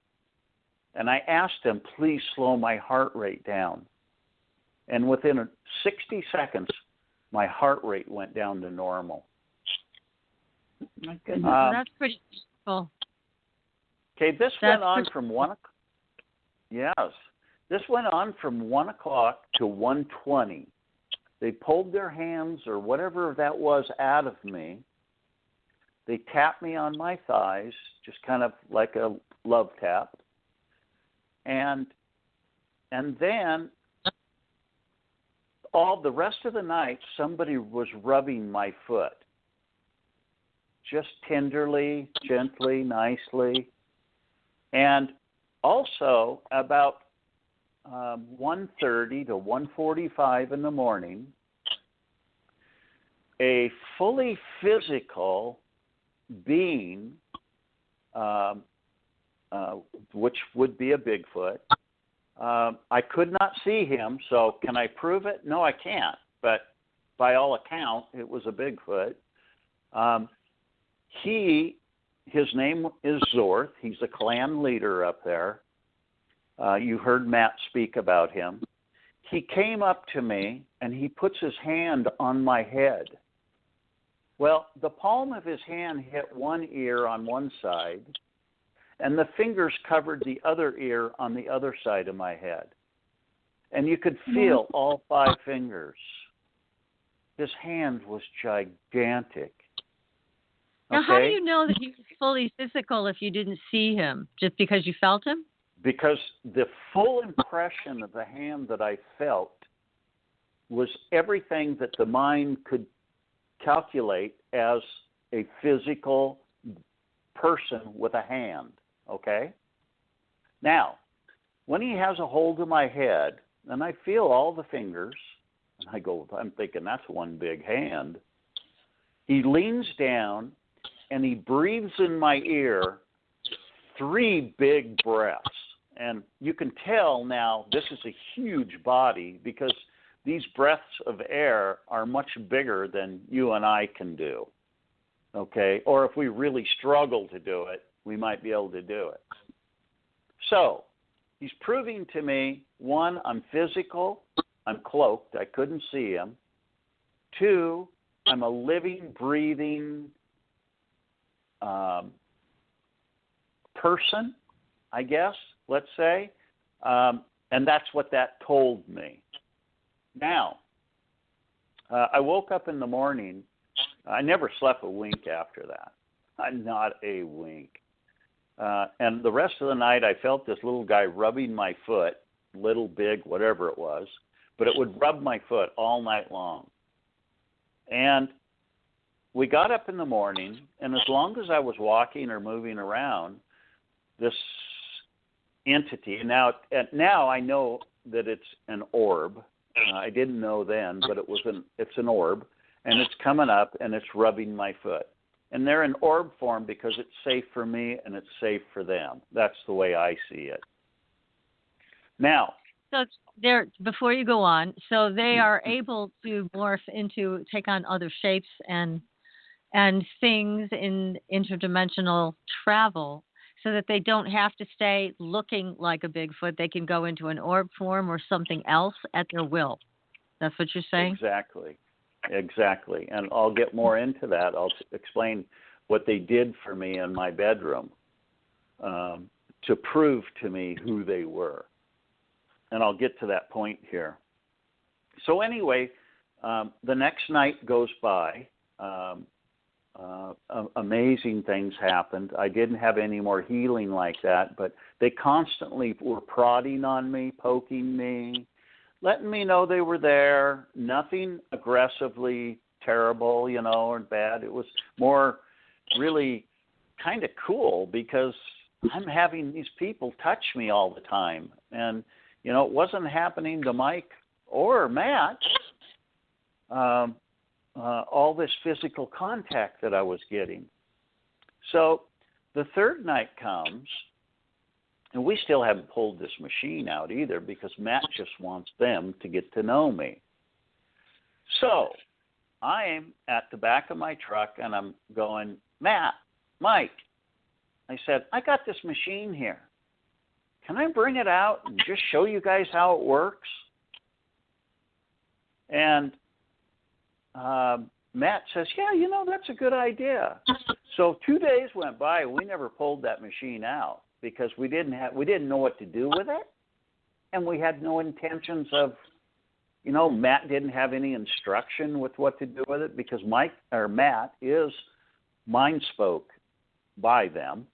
And I asked him, please slow my heart rate down. And within 60 seconds, my heart rate went down to normal. My goodness. That's pretty cool. Okay, this went on from 1 o'clock. Yes. This went on from 1 o'clock to 1:20. They pulled their hands or whatever that was out of me. They tapped me on my thighs, just kind of like a love tap. And then all the rest of the night, somebody was rubbing my foot, just tenderly, gently, nicely. And also about 1:30 to 1:45 in the morning, a fully physical being, which would be a Bigfoot. I could not see him, so can I prove it? No, I can't. But by all accounts, it was a Bigfoot. His name is Zorth. He's a clan leader up there. You heard Matt speak about him. He came up to me, and he puts his hand on my head. Well, the palm of his hand hit one ear on one side, and the fingers covered the other ear on the other side of my head. And you could feel all 5 fingers. His hand was gigantic. Now, how do you know that he was fully physical if you didn't see him? Just because you felt him? Because the full impression of the hand that I felt was everything that the mind could calculate as a physical person with a hand, okay? Now, when he has a hold of my head, and I feel all the fingers, and I'm thinking, that's one big hand. He leans down, and he breathes in my ear 3 big breaths. And you can tell now this is a huge body because these breaths of air are much bigger than you and I can do, okay? Or if we really struggle to do it, we might be able to do it. So he's proving to me, 1, I'm physical, I'm cloaked, I couldn't see him. 2, I'm a living, breathing person, I guess, let's say. And that's what that told me. Now, I woke up in the morning. I never slept a wink after that. Not a wink. And the rest of the night, I felt this little guy rubbing my foot, little, big, whatever it was, but it would rub my foot all night long. And we got up in the morning, and as long as I was walking or moving around, this entity, and now I know that it's an orb. I didn't know then, but it's an orb, and it's coming up, and it's rubbing my foot. And they're in orb form because it's safe for me and it's safe for them. That's the way I see it. Now, so before you go on, so they are able to take on other shapes and things in interdimensional travel, so that they don't have to stay looking like a Bigfoot. They can go into an orb form or something else at their will. That's what you're saying? Exactly. And I'll get more into that. I'll explain what they did for me in my bedroom to prove to me who they were. And I'll get to that point here. So anyway, the next night goes by. Amazing things happened. I didn't have any more healing like that, but they constantly were prodding on me, poking me, letting me know they were there. Nothing aggressively terrible, or bad. It was more really kind of cool because I'm having these people touch me all the time. And, it wasn't happening to Mike or Matt. All this physical contact that I was getting. So the third night comes, and we still haven't pulled this machine out either because Matt just wants them to get to know me. So I am at the back of my truck, and I'm going, Matt, Mike, I said, I got this machine here. Can I bring it out and just show you guys how it works? And Matt says, yeah, that's a good idea. So 2 days went by, and we never pulled that machine out because we didn't know what to do with it, and we had no intentions of, Matt didn't have any instruction with what to do with it because Matt is mind spoke by them.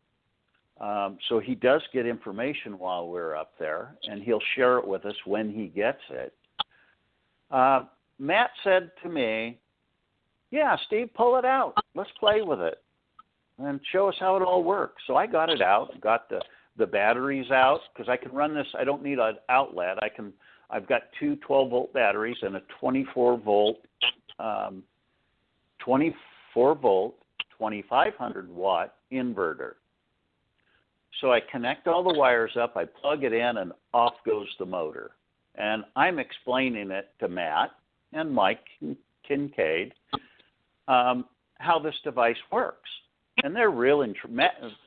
So he does get information while we're up there, and he'll share it with us when he gets it. Matt said to me, yeah, Steve, pull it out. Let's play with it and show us how it all works. So I got it out, got the batteries out because I can run this. I don't need an outlet. I've got two 12-volt batteries and a 24-volt 24-volt, 2,500-watt inverter. So I connect all the wires up, I plug it in, and off goes the motor. And I'm explaining it to Matt and Mike Kincaid how this device works. And they're real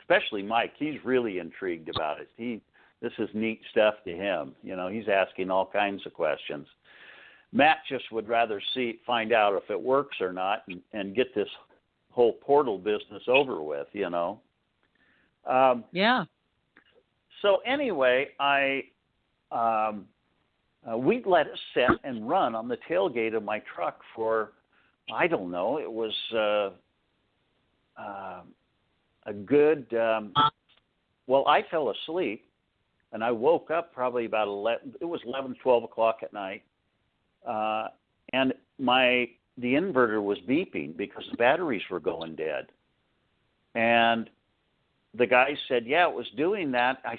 especially Mike. He's really intrigued about it. This is neat stuff to him. He's asking all kinds of questions. Matt just would rather find out if it works or not and get this whole portal business over with, Yeah. So anyway, we let it sit and run on the tailgate of my truck for, I don't know, it was a good, I fell asleep, and I woke up probably about 11, 12 o'clock at night, and the inverter was beeping because the batteries were going dead. And the guy said, yeah, it was doing that. I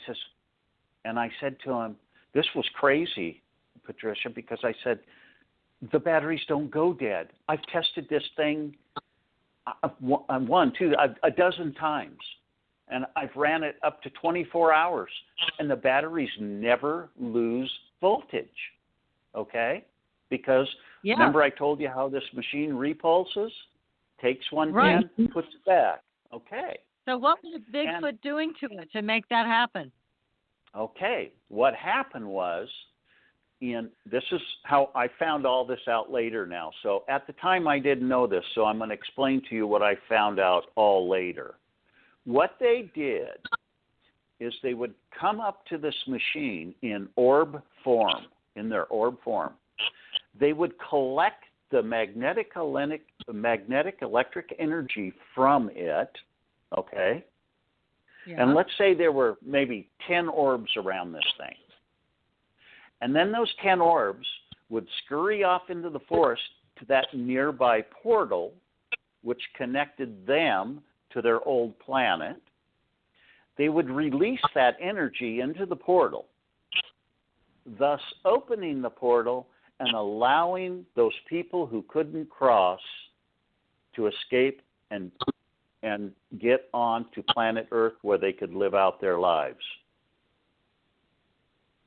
said to him, this was crazy, Patricia, because I said, the batteries don't go dead. I've tested this thing a dozen times, and I've ran it up to 24 hours, and the batteries never lose voltage, okay? Because remember I told you how this machine repulses? Takes one pin, puts it back, okay? So what was Bigfoot doing to it to make that happen? Okay, what happened was, this is how I found all this out later now. So at the time I didn't know this, so I'm going to explain to you what I found out all later. What they did is they would come up to this machine in their orb form. They would collect the magnetic electric energy from it, okay? Yeah. And let's say there were maybe 10 orbs around this thing. And then those 10 orbs would scurry off into the forest to that nearby portal, which connected them to their old planet. They would release that energy into the portal, thus opening the portal and allowing those people who couldn't cross to escape and get on to planet Earth where they could live out their lives.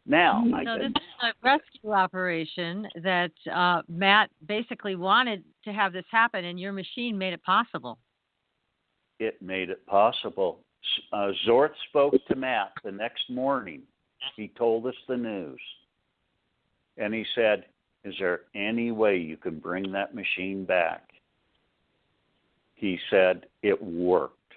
Now, this is a rescue operation that Matt basically wanted to have this happen, and your machine made it possible. It made it possible. Zorth spoke to Matt the next morning. He told us the news. And he said, is there any way you can bring that machine back? He said it worked.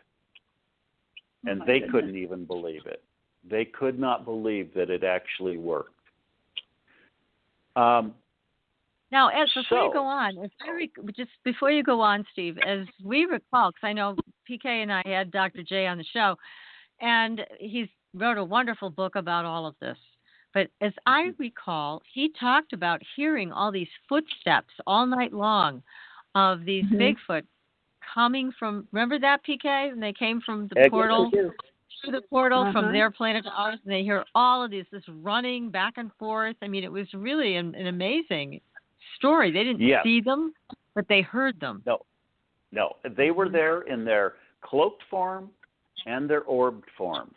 And they couldn't even believe it. They could not believe that it actually worked. Now, before you go on, just before you go on, Steve, as we recall, because I know PK and I had Dr. J on the show, and he wrote a wonderful book about all of this. But as I recall, he talked about hearing all these footsteps all night long of these Bigfoot coming from, remember that, PK? And they came from the portal? Through the portal from their planet to ours, and they hear all of this running back and forth. I mean, it was really an amazing story. They didn't see them, but they heard them. No. They were there in their cloaked form and their orbed form.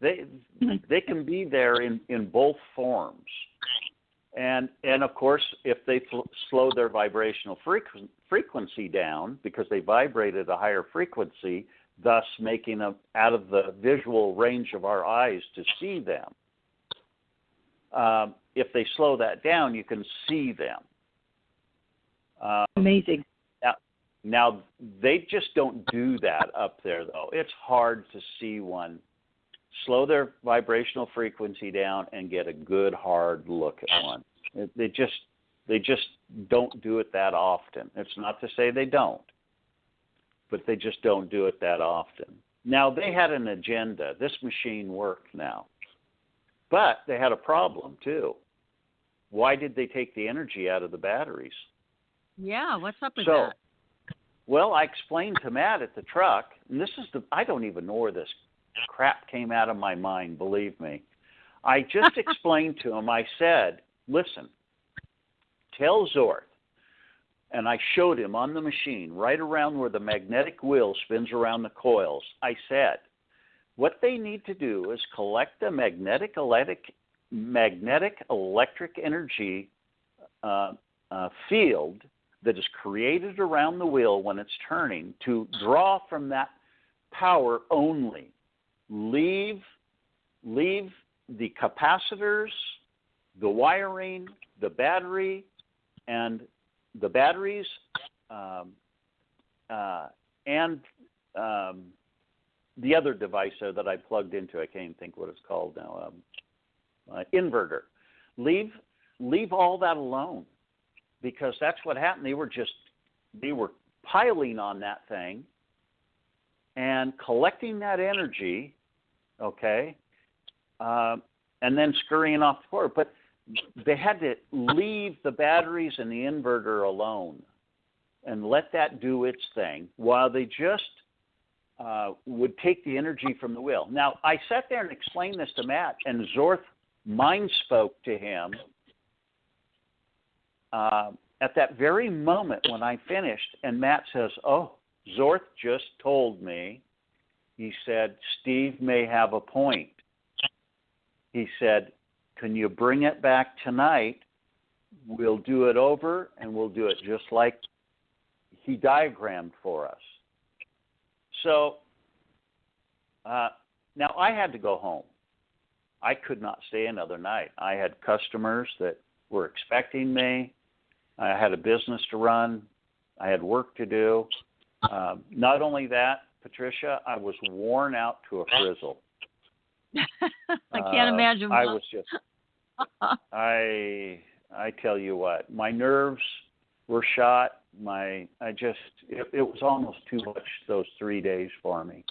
They can be there in both forms. And of course, if they slow their vibrational frequency down because they vibrate at a higher frequency, thus making them out of the visual range of our eyes to see them. If they slow that down, you can see them. Amazing. Now, they just don't do that up there, though. It's hard to see one. Slow their vibrational frequency down and get a good, hard look at one. They just don't do it that often. It's not to say they don't, but they just don't do it that often. Now, they had an agenda. This machine worked now. But they had a problem, too. Why did they take the energy out of the batteries? Yeah, what's up with that? Well, I explained to Matt at the truck, and I don't even know where this crap came out of my mind, believe me. I just explained to him, I said, listen, tell Zorth, and I showed him on the machine, right around where the magnetic wheel spins around the coils. I said, what they need to do is collect the magnetic electric energy field that is created around the wheel when it's turning, to draw from that power only. Leave the capacitors, the wiring, the battery, and the batteries, and the other device that I plugged into. I can't even think what it's called now. Inverter. Leave all that alone, because that's what happened. They were piling on that thing and collecting that energy, okay, and then scurrying off the floor. But they had to leave the batteries and the inverter alone and let that do its thing while they just would take the energy from the wheel. Now, I sat there and explained this to Matt, and Zorth mind spoke to him at that very moment when I finished, and Matt says, oh, Zorth just told me, he said, Steve may have a point. He said, can you bring it back tonight? We'll do it over, and we'll do it just like he diagrammed for us. So now I had to go home. I could not stay another night. I had customers that were expecting me. I had a business to run. I had work to do. Not only that, Patricia, I was worn out to a frizzle. I can't imagine. I was just, I tell you what, my nerves were shot. It was almost too much those 3 days for me.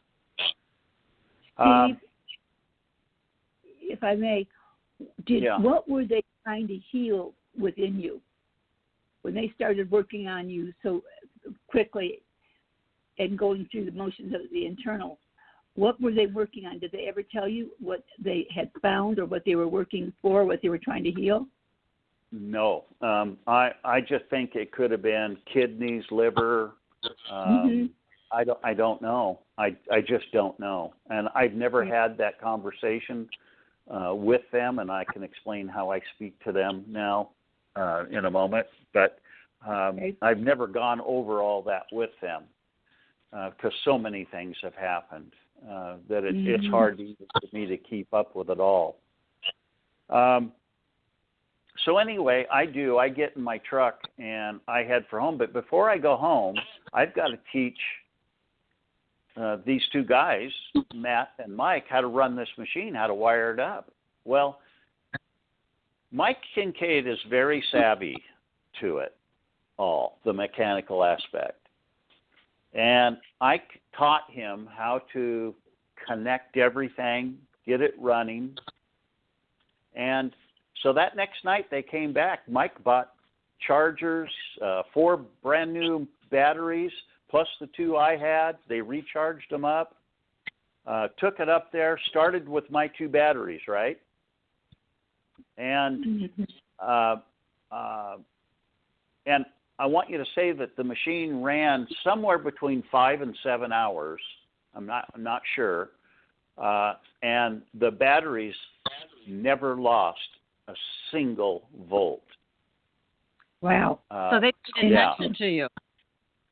Steve, if I may, what were they trying to heal within you when they started working on you so quickly and going through the motions of the internal? What were they working on? Did they ever tell you what they had found or what they were working for, what they were trying to heal? No. I just think it could have been kidneys, liver. I don't know. I just don't know. And I've never had that conversation with them, and I can explain how I speak to them now in a moment. But I've never gone over all that with them because so many things have happened that it's hard for me to keep up with it all. So anyway, I get in my truck and I head for home. But before I go home, I've got to teach these two guys, Matt and Mike, how to run this machine, how to wire it up. Well, Mike Kincaid is very savvy to it all, the mechanical aspect. And I taught him how to connect everything, get it running. And so that next night they came back. Mike bought chargers, 4 brand new batteries, plus the 2 I had. They recharged them up, took it up there, started with my 2 batteries, right? And I want you to say that the machine ran somewhere between 5 and 7 hours. I'm not sure. And the batteries never lost a single volt. Wow. So they paid attention to you.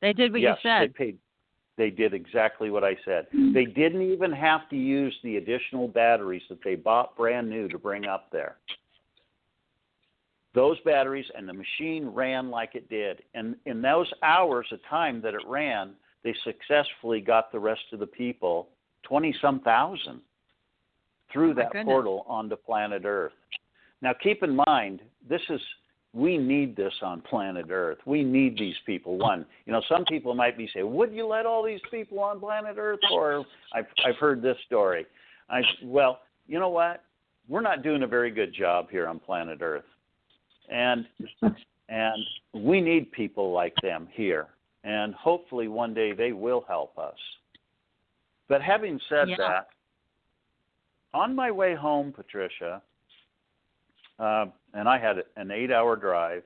They did what you said. They did exactly what I said. They didn't even have to use the additional batteries that they bought brand new to bring up there. Those batteries and the machine ran like it did. And in those hours of time that it ran, they successfully got the rest of the people, 20-some thousand, through that portal onto planet Earth. Now, keep in mind, we need this on planet Earth. We need these people. One, some people might be saying, would you let all these people on planet Earth? Or I've heard this story. Well, you know what? We're not doing a very good job here on planet Earth. And we need people like them here. And hopefully one day they will help us. But having said that, on my way home, Patricia, and I had an 8-hour drive.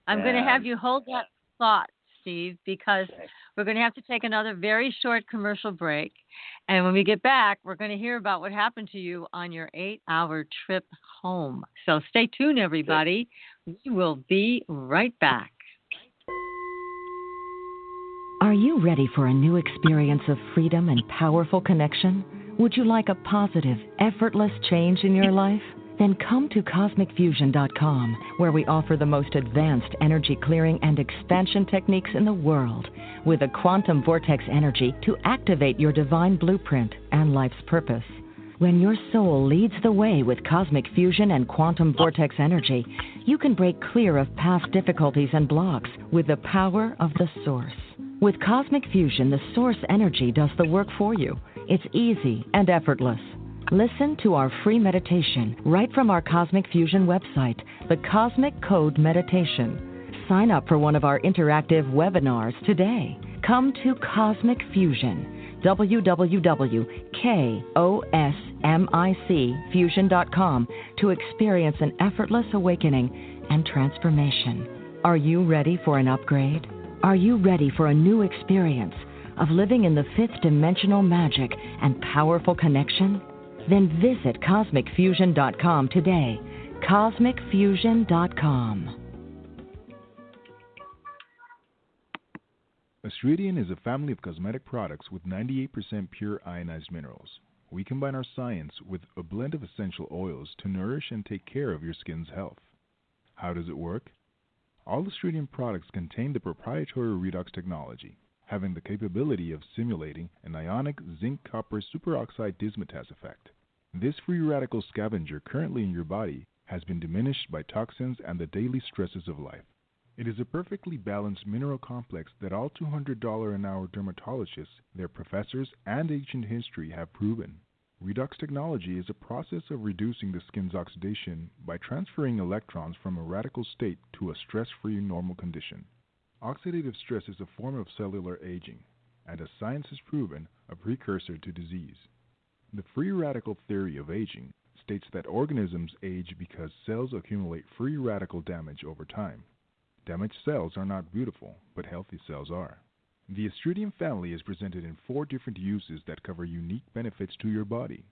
I'm going to have you hold that thought, Steve, because we're going to have to take another very short commercial break. And when we get back, we're going to hear about what happened to you on your 8-hour trip home. So stay tuned, everybody. We will be right back. Are you ready for a new experience of freedom and powerful connection? Would you like a positive, effortless change in your life? Then come to CosmicFusion.com, where we offer the most advanced energy clearing and expansion techniques in the world, with a quantum vortex energy to activate your divine blueprint and life's purpose. When your soul leads the way with cosmic fusion and quantum vortex energy, you can break clear of past difficulties and blocks with the power of the source. With cosmic fusion, the source energy does the work for you. It's easy and effortless. Listen to our free meditation right from our Cosmic Fusion website, the Cosmic Code Meditation. Sign up for one of our interactive webinars today. Come to Cosmic Fusion, www.KOSMICfusion.com, to experience an effortless awakening and transformation. Are you ready for an upgrade? Are you ready for a new experience of living in the fifth dimensional magic and powerful connection? Then visit CosmicFusion.com today. CosmicFusion.com. Astridian is a family of cosmetic products with 98% pure ionized minerals. We combine our science with a blend of essential oils to nourish and take care of your skin's health. How does it work? All Astridian products contain the proprietary redox technology, having the capability of simulating an ionic zinc-copper superoxide dismutase effect. This free radical scavenger currently in your body has been diminished by toxins and the daily stresses of life. It is a perfectly balanced mineral complex that all $200 an hour dermatologists, their professors, and ancient history have proven. Redox technology is a process of reducing the skin's oxidation by transferring electrons from a radical state to a stress-free normal condition. Oxidative stress is a form of cellular aging, and as science has proven, a precursor to disease. The free radical theory of aging states that organisms age because cells accumulate free radical damage over time. Damaged cells are not beautiful, but healthy cells are. The Astridian family is presented in 4 different uses that cover unique benefits to your body.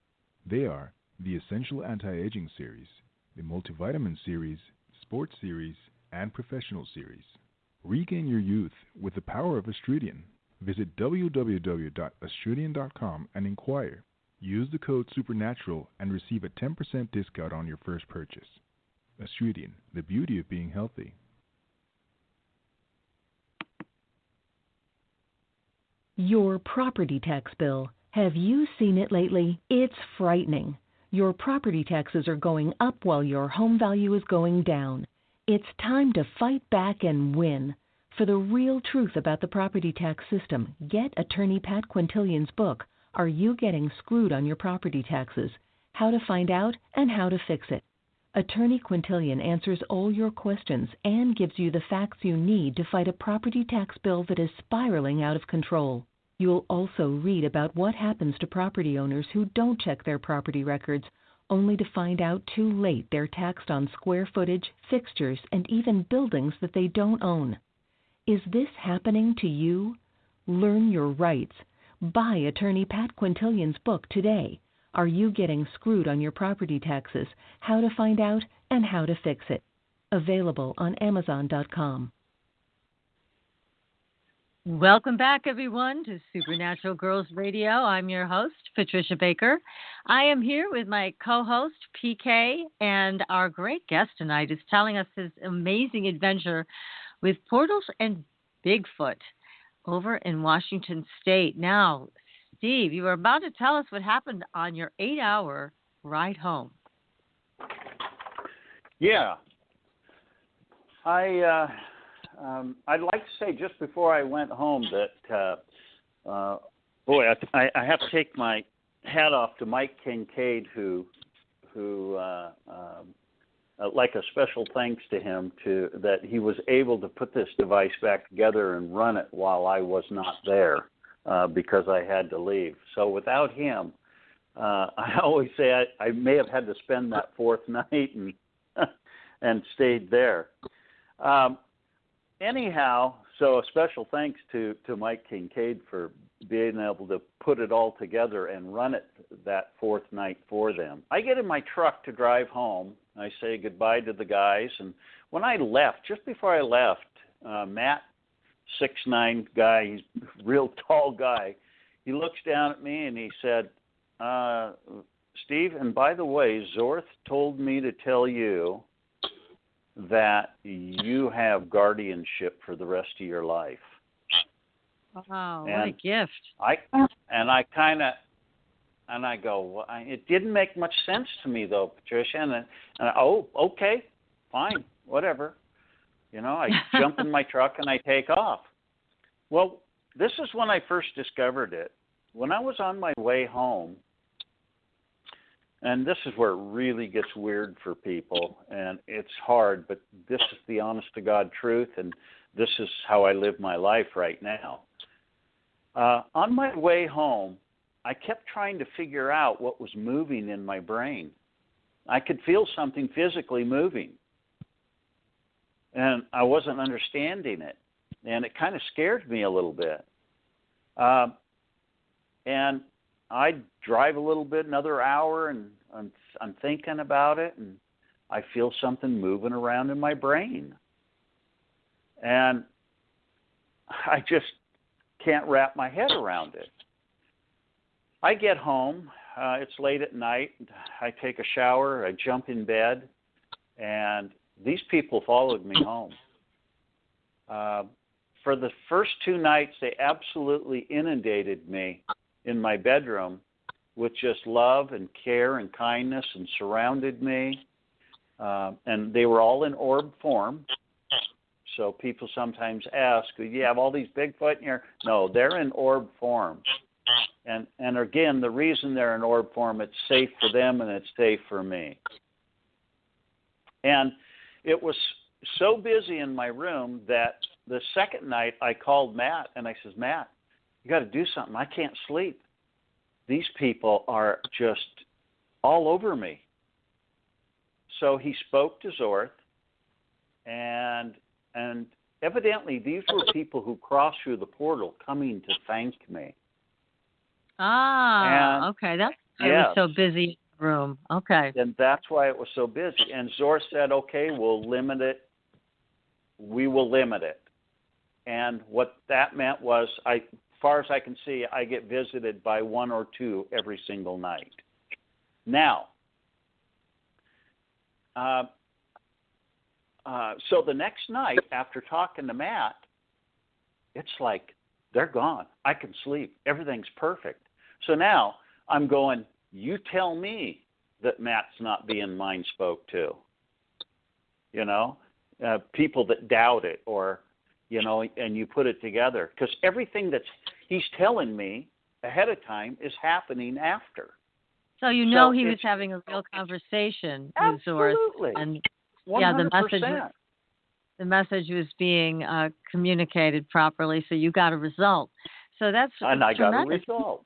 They are the Essential Anti-Aging Series, the Multivitamin Series, Sports Series, and Professional Series. Regain your youth with the power of Astridian. Visit www.astridian.com and inquire. Use the code SUPERNATURAL and receive a 10% discount on your first purchase. Astridian, the beauty of being healthy. Your property tax bill. Have you seen it lately? It's frightening. Your property taxes are going up while your home value is going down. It's time to fight back and win. For the real truth about the property tax system, get attorney Pat Quintilian's book, Are You Getting Screwed on Your Property Taxes? How to Find Out and How to Fix It. Attorney Quintilian answers all your questions and gives you the facts you need to fight a property tax bill that is spiraling out of control. You'll also read about what happens to property owners who don't check their property records, only to find out too late they're taxed on square footage, fixtures, and even buildings that they don't own. Is this happening to you? Learn your rights. Buy attorney Pat Quintilian's book today. Are You Getting Screwed on Your Property Taxes? How to Find Out and How to Fix It. Available on Amazon.com. Welcome back, everyone, to Supernatural Girls Radio. I'm your host, Patricia Baker. I am here with my co-host, PK, and our great guest tonight is telling us his amazing adventure with portals and Bigfoot over in Washington State. Now, Steve, you were about to tell us what happened on your 8-hour ride home. Yeah. I'd like to say just before I went home that, I have to take my hat off to Mike Kincaid, who like a special thanks to him that he was able to put this device back together and run it while I was not there because I had to leave. So without him, I always say I may have had to spend that fourth night and stayed there. Anyhow, So a special thanks to Mike Kincaid for being able to put it all together and run it that fourth night for them. I get in my truck to drive home. I say goodbye to the guys. And when I left, just before I left, Matt, 6'9" guy, he's a real tall guy, he looks down at me and he said, Steve, and by the way, Zorth told me to tell you that you have guardianship for the rest of your life. Wow, what a gift. I go, well, it didn't make much sense to me though, Patricia. And okay, fine, whatever. I jump in my truck and I take off. Well, this is when I first discovered it. When I was on my way home, and this is where it really gets weird for people, and it's hard, but this is the honest-to-God truth, and this is how I live my life right now. On my way home, I kept trying to figure out what was moving in my brain. I could feel something physically moving, and I wasn't understanding it, and it kind of scared me a little bit. And I drive a little bit, another hour, and I'm thinking about it, and I feel something moving around in my brain. And I just can't wrap my head around it. I get home. It's late at night. I take a shower. I jump in bed. And these people followed me home. For the first 2 nights, they absolutely inundated me in my bedroom with just love and care and kindness and surrounded me. And they were all in orb form. So people sometimes ask, do you have all these Bigfoot in here? No, they're in orb form. And again, the reason they're in orb form, it's safe for them and it's safe for me. And it was so busy in my room that the second night I called Matt and I says, Matt, you got to do something. I can't sleep. These people are just all over me. So he spoke to Zorth, and evidently these were people who crossed through the portal coming to thank me. Okay. That's why it was so busy in the room. Okay. And that's why it was so busy. And Zorth said, okay, we'll limit it. We will limit it. And what that meant was, as far as I can see, I get visited by 1 or 2 every single night. Now, so the next night after talking to Matt, it's like they're gone. I can sleep. Everything's perfect. So now I'm going, you tell me that Matt's not being mind spoke to. People that doubt it or, and you put it together. Because everything he's telling me ahead of time is happening after. So he was having a real conversation with Zorth. Absolutely. And 100%. the message was being communicated properly, so you got a result. So that's and I tremendous. got a result.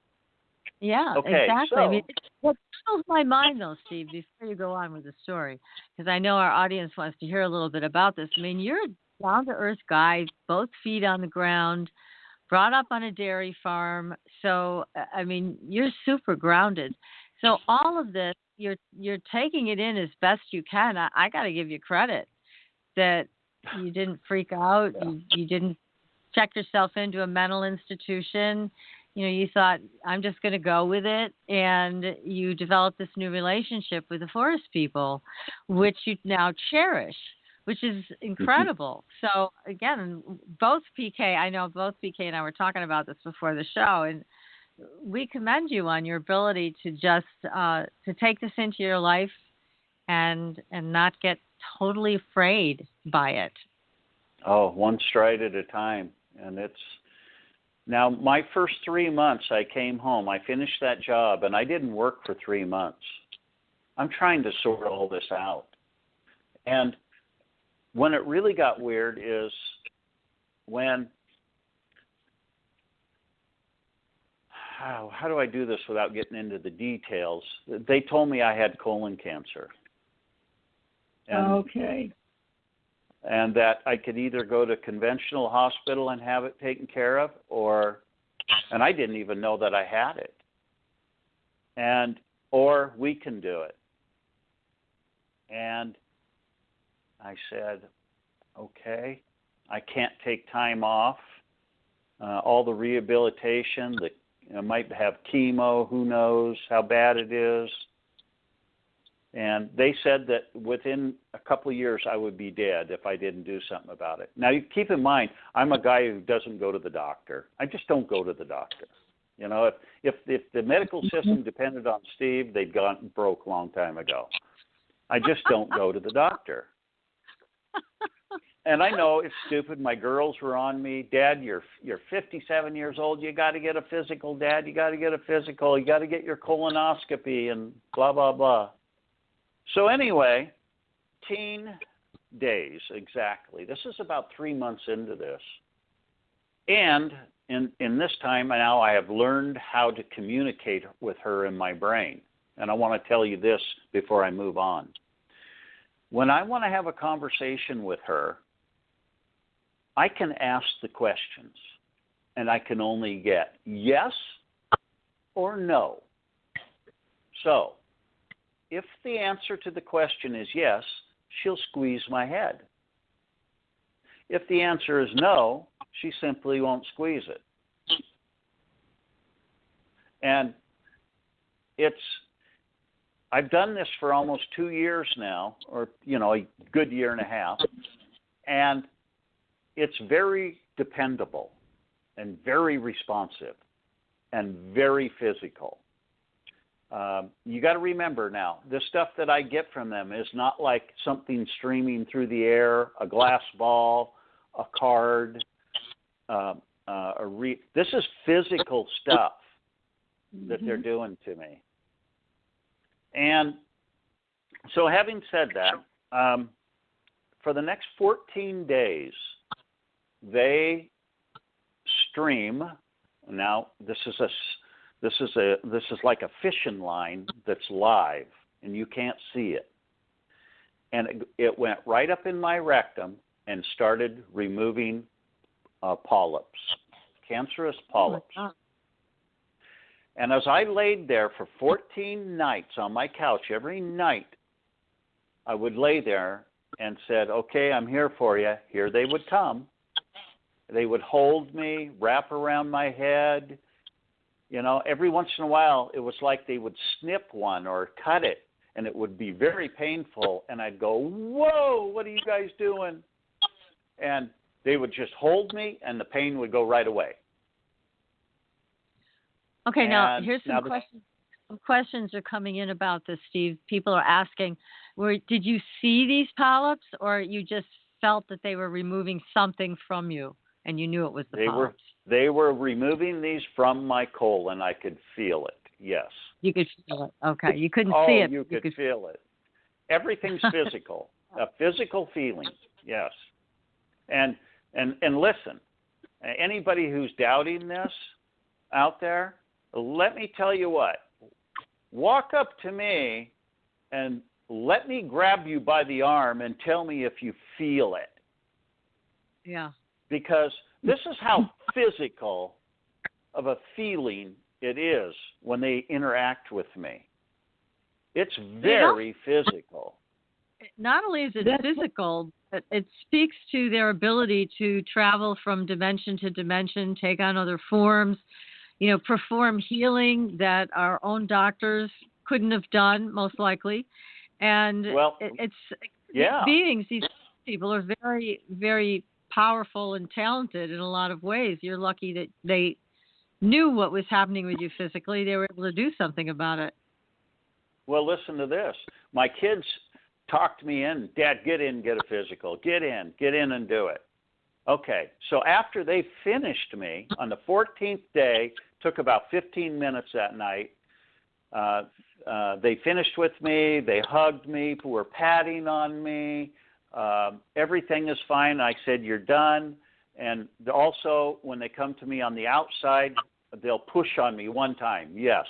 Yeah, okay, exactly. So, I mean, what blows my mind, though, Steve, before you go on with the story, because I know our audience wants to hear a little bit about this. I mean, you're a down-to-earth guy, both feet on the ground, brought up on a dairy farm. So, I mean, you're super grounded. So all of this, you're taking it in as best you can. I got to give you credit that you didn't freak out. Yeah. You didn't check yourself into a mental institution. You thought, I'm just going to go with it. And you developed this new relationship with the forest people, which you now cherish, which is incredible. So, again, both PK and I were talking about this before the show, and we commend you on your ability to just to take this into your life and not get totally afraid by it. Oh, one stride at a time. And it's now my first 3 months I came home. I finished that job, and I didn't work for 3 months. I'm trying to sort all this out. And when it really got weird is when, how do I do this without getting into the details? They told me I had colon cancer. And, okay. and that I could either go to conventional hospital and have it taken care of, and I didn't even know that I had it, or we can do it. And I said, okay, I can't take time off. All the rehabilitation, I might have chemo, who knows how bad it is. And they said that within a couple of years I would be dead if I didn't do something about it. Now, you keep in mind, I'm a guy who doesn't go to the doctor. I just don't go to the doctor. You know, if the medical system depended on Steve, they'd gone broke a long time ago. I just don't go to the doctor. And I know it's stupid. My girls were on me. Dad, you're 57 years old. You got to get a physical, Dad. You got to get a physical. You got to get your colonoscopy and blah, blah, blah. So anyway, 15 days exactly. This is about 3 months into this. And in this time now I have learned how to communicate with her in my brain. And I want to tell you this before I move on. When I want to have a conversation with her, I can ask the questions, and I can only get yes or no. So, if the answer to the question is yes, she'll squeeze my head. If the answer is no, she simply won't squeeze it. And I've done this for almost 2 years now, or, a good year and a half, and it's very dependable and very responsive and very physical. You got to remember now, the stuff that I get from them is not like something streaming through the air, a glass ball, a card, this is physical stuff that they're doing to me. And so having said that, for the next 14 days, they stream. Now, this is like a fishing line that's live, and you can't see it. And it went right up in my rectum and started removing polyps, cancerous polyps. Oh, and as I laid there for 14 nights on my couch, every night I would lay there and said, okay, I'm here for you. Here they would come. They would hold me, wrap around my head. Every once in a while, it was like they would snip one or cut it, and it would be very painful. And I'd go, whoa, what are you guys doing? And they would just hold me, and the pain would go right away. Okay, now here's some questions. Some questions are coming in about this, Steve. People are asking, did you see these polyps, or you just felt that they were removing something from you, and you knew it was the polyps? They were removing these from my colon. I could feel it, yes. You could feel it. Okay, you couldn't see it. You could feel it. Everything's physical, a physical feeling, yes. And listen, anybody who's doubting this out there, let me tell you what. Walk up to me and let me grab you by the arm and tell me if you feel it. Yeah. Because this is how physical of a feeling it is when they interact with me. It's very physical. Not only is it physical, but it speaks to their ability to travel from dimension to dimension, take on other forms, perform healing that our own doctors couldn't have done, most likely. And beings, these people are very, very powerful and talented in a lot of ways. You're lucky that they knew what was happening with you physically. They were able to do something about it. Well, listen to this. My kids talked me in. Dad, get in, get a physical. Get in and do it. Okay, so after they finished me on the 14th day, took about 15 minutes that night, they finished with me, they hugged me, were patting on me, everything is fine. I said, you're done. And also, when they come to me on the outside, they'll push on me one time, yes.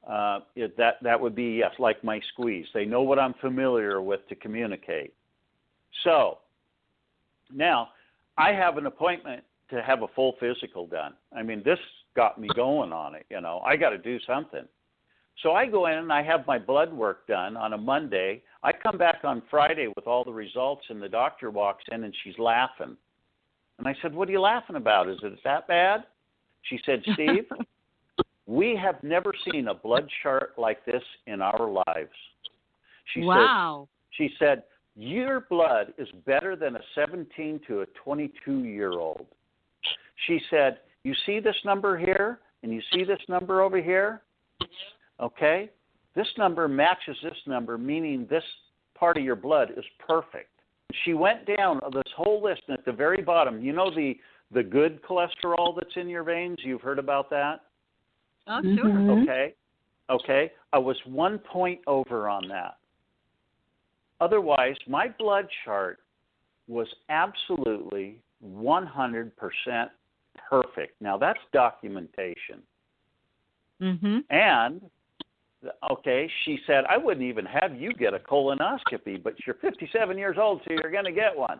That would be yes, like my squeeze. They know what I'm familiar with to communicate. So now I have an appointment to have a full physical done. I mean, this got me going on it, I got to do something. So I go in and I have my blood work done on a Monday. I come back on Friday with all the results, and the doctor walks in and she's laughing. And I said, "What are you laughing about? Is it that bad?" She said, "Steve, we have never seen a blood chart like this in our lives." Wow. She said, "Your blood is better than a 17 to a 22-year-old. She said, "You see this number here, and you see this number over here? Okay? This number matches this number, meaning this part of your blood is perfect." She went down this whole list, and at the very bottom, the good cholesterol that's in your veins? You've heard about that? Oh, sure. Okay. I was 1 point over on that. Otherwise, my blood chart was absolutely 100% perfect. Now, that's documentation. Mm-hmm. And, she said, "I wouldn't even have you get a colonoscopy, but you're 57 years old, so you're going to get one."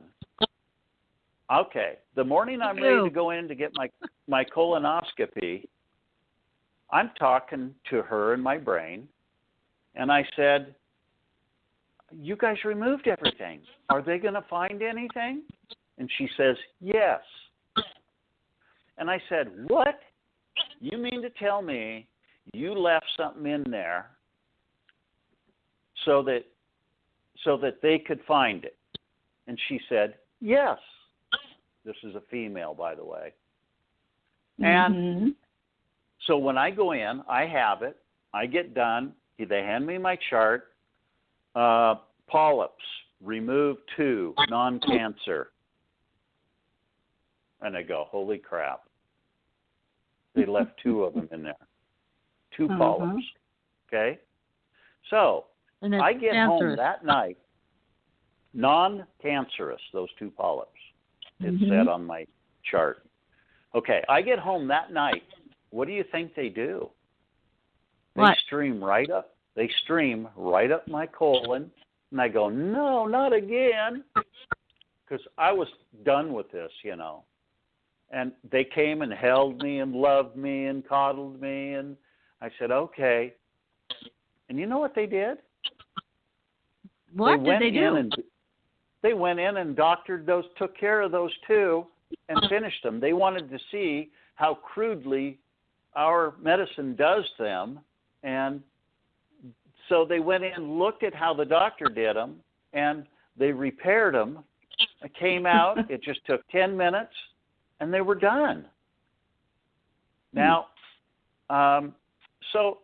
Okay. The morning I'm ready to go in to get my colonoscopy, I'm talking to her in my brain, and I said, "You guys removed everything. Are they going to find anything?" And she says, "Yes." And I said, "What? You mean to tell me you left something in there so that they could find it?" And she said, "Yes." This is a female, by the way. And so when I go in, I have it. I get done. They hand me my chart. Polyps, remove 2, non-cancer. And I go, holy crap. They left 2 of them in there. 2 polyps. Okay? So I get home that night. Non-cancerous, those 2 polyps. It said on my chart. Okay, I get home that night. What do you think they do? They stream right up. They stream right up my colon. And I go, "No, not again." Because I was done with this, And they came and held me and loved me and coddled me. And I said, "Okay." And you know what they did? What did they do? They went in and took care of those 2 and finished them. They wanted to see how crudely our medicine does them. And so they went in, looked at how the doctor did them, and they repaired them. It came out. It just took 10 minutes, and they were done. Now, so,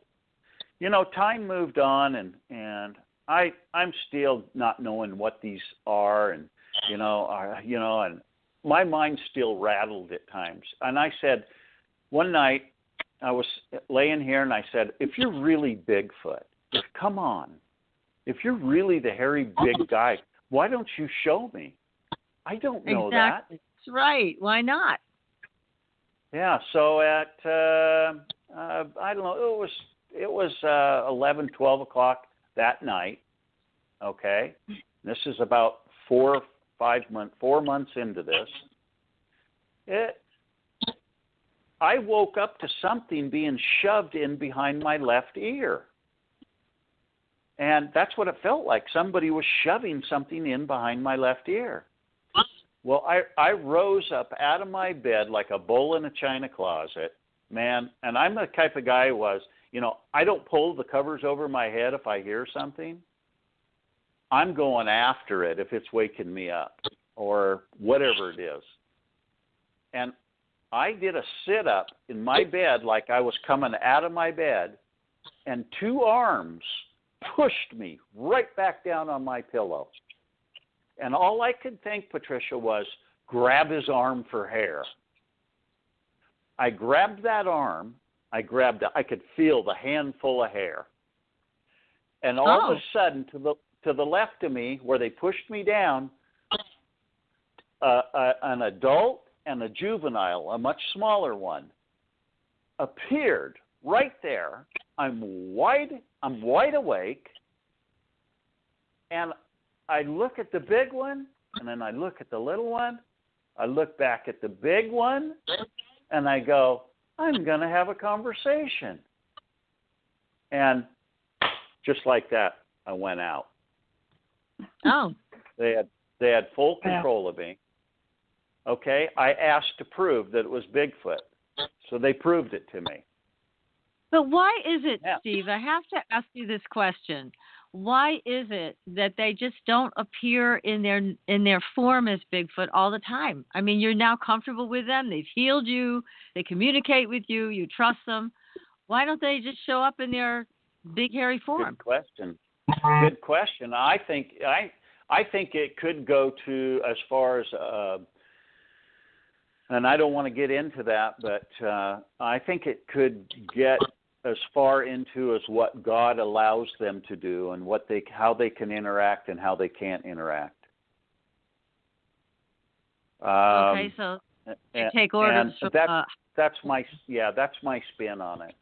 time moved on, and I'm still not knowing what these are, and, and my mind's still rattled at times. And I said, one night, I was laying here, and I said, "If you're really Bigfoot, come on. If you're really the hairy big guy, why don't you show me? I don't know that." That's right. Why not? Yeah. So at I don't know. It was 11, 12 o'clock that night. Okay. This is about 4 months into this. I woke up to something being shoved in behind my left ear. And that's what it felt like. Somebody was shoving something in behind my left ear. Well, I rose up out of my bed like a bull in a china closet, man. And I'm the type of guy who was, I don't pull the covers over my head if I hear something. I'm going after it if it's waking me up or whatever it is. And I did a sit-up in my bed like I was coming out of my bed, and 2 arms pushed me right back down on my pillow. And all I could think, Patricia, was grab his arm for hair. I grabbed that arm. I could feel the handful of hair. And all of a sudden, to the left of me, where they pushed me down, an adult and a juvenile, a much smaller one, appeared right there. I'm wide awake, and I look at the big one, and then I look at the little one, I look back at the big one, and I go, I'm going to have a conversation. And just like that, I went out. Oh. They had full control of me. Okay, I asked to prove that it was Bigfoot, so they proved it to me. But why is it, Steve? I have to ask you this question. Why is it that they just don't appear in their form as Bigfoot all the time? I mean, you're now comfortable with them. They've healed you. They communicate with you. You trust them. Why don't they just show up in their big hairy form? Good question. I think it could go to as far as, and I don't want to get into that, but I think it could get as far into as what God allows them to do and how they can interact and how they can't interact. Okay, so they take orders from. That's my spin on it.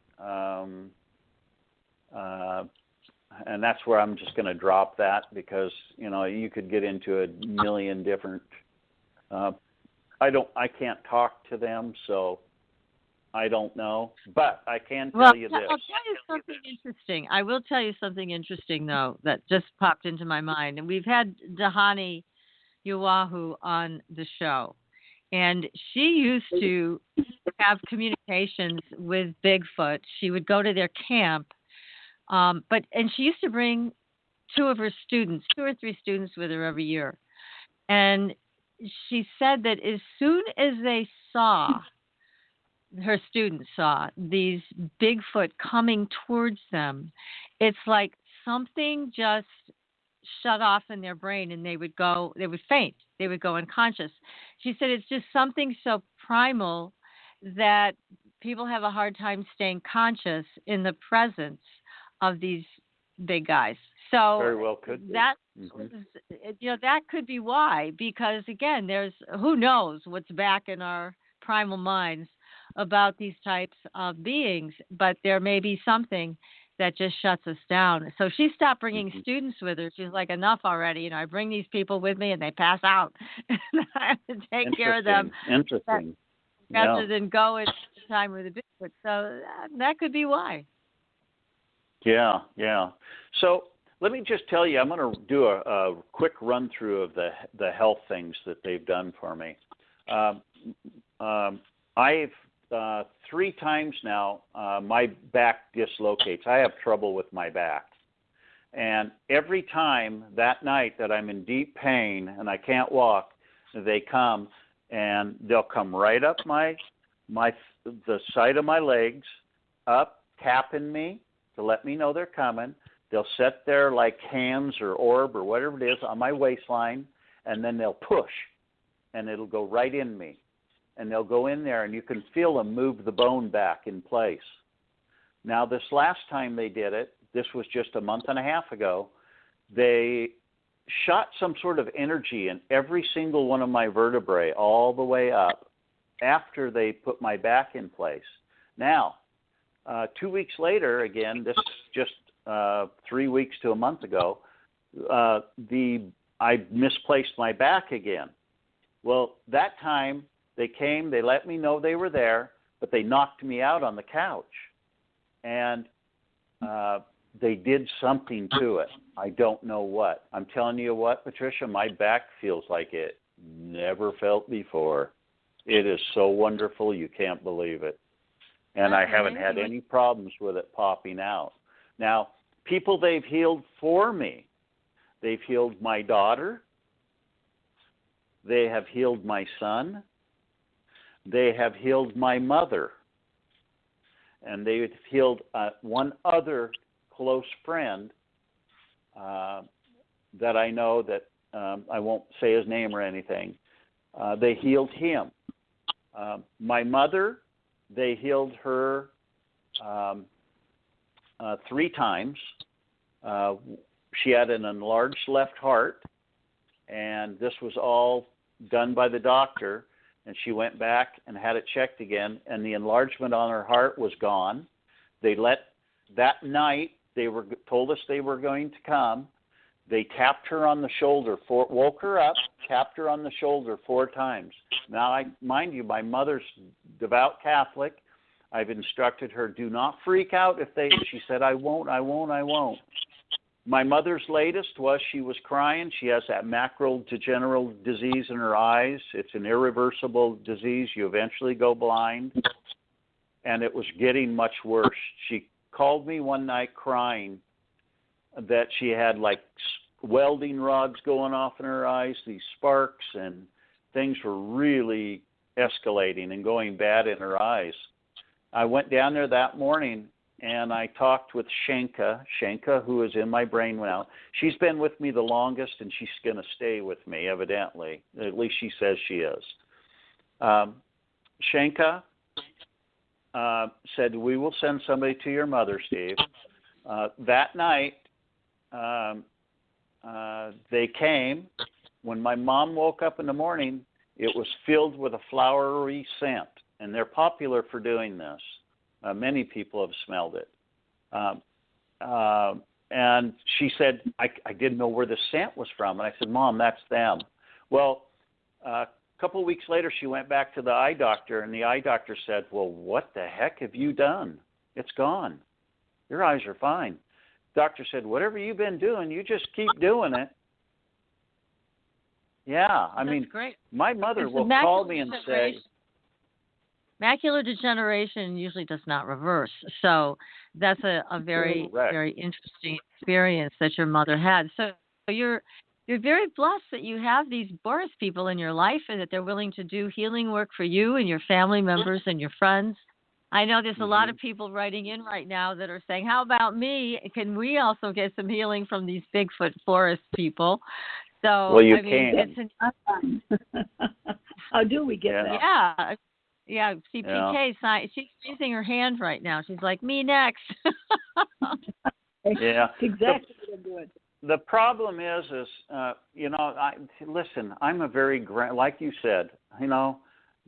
And that's where I'm just going to drop that because you could get into a million different. I can't talk to them, so I don't know, but I can tell you this. I'll tell you something interesting. I will tell you something interesting, though, that just popped into my mind. And we've had Dahani Uwahu on the show, and she used to have communications with Bigfoot. She would go to their camp, and she used to bring two or three students with her every year. And she said that as soon as her students saw these Bigfoot coming towards them, it's like something just shut off in their brain and they would faint. They would go unconscious. She said it's just something so primal that people have a hard time staying conscious in the presence of these big guys. So very well could be. That that could be why, because again, there's who knows what's back in our primal minds about these types of beings, but there may be something that just shuts us down. So she stopped bringing students with her. She's like, enough already. I bring these people with me and they pass out. And I have to take care of them. Interesting. Rather than go at the time with the Bigfoot. So that could be why. Yeah. So let me just tell you, I'm going to do a quick run through of the health things that they've done for me. I've 3 times now, my back dislocates. I have trouble with my back. And every time that night that I'm in deep pain and I can't walk, they come and they'll come right up the side of my legs, up, tapping me to let me know they're coming. They'll set their hands or orb or whatever it is on my waistline, and then they'll push, and it'll go right in me. And they'll go in there, and you can feel them move the bone back in place. Now, this last time they did it, this was just a month and a half ago, they shot some sort of energy in every single one of my vertebrae all the way up after they put my back in place. Now, 2 weeks later, again, this is just 3 weeks to a month ago, I misplaced my back again. Well, that time they came, they let me know they were there, but they knocked me out on the couch. And they did something to it. I don't know what. I'm telling you what, Patricia, my back feels like it never felt before. It is so wonderful, you can't believe it. And I haven't had any problems with it popping out. Now, people they've healed for me, they've healed my daughter, they have healed my son, they have healed my mother, and they've healed one other close friend that I know that I won't say his name or anything. They healed him. My mother, they healed her 3 times. She had an enlarged left heart, and this was all done by the doctor, and she went back and had it checked again, and the enlargement on her heart was gone. That night, they told us they were going to come. They tapped her on the shoulder, woke her up, tapped her on the shoulder 4 times. Now, mind you, my mother's devout Catholic. I've instructed her, do not freak out she said, I won't. My mother's latest was she was crying. She has that macular degenerative disease in her eyes. It's an irreversible disease. You eventually go blind. And it was getting much worse. She called me one night crying that she had like welding rods going off in her eyes, these sparks, and things were really escalating and going bad in her eyes. I went down there that morning and I talked with Shenka, who is in my brain now. She's been with me the longest, and she's going to stay with me, evidently. At least she says she is. Shenka said, we will send somebody to your mother, Steve. That night, they came. When my mom woke up in the morning, it was filled with a flowery scent, and they're popular for doing this. Many people have smelled it. And she said, I didn't know where the scent was from. And I said, Mom, that's them. Well, a couple of weeks later, she went back to the eye doctor, and the eye doctor said, well, what the heck have you done? It's gone. Your eyes are fine. Doctor said, whatever you've been doing, you just keep doing it. Yeah, I mean, great. My mother will call me and say, macular degeneration usually does not reverse. So that's a very, very interesting experience that your mother had. So you're very blessed that you have these Boris people in your life and that they're willing to do healing work for you and your family members and your friends. I know there's a lot of people writing in right now that are saying, how about me? Can we also get some healing from these Bigfoot forest people? So, well, you can. How do we get that? Yeah, CPK, she's raising her hand right now. She's like, me next. Yeah. Exactly what I'm doing. The problem is listen, I'm a very, like you said,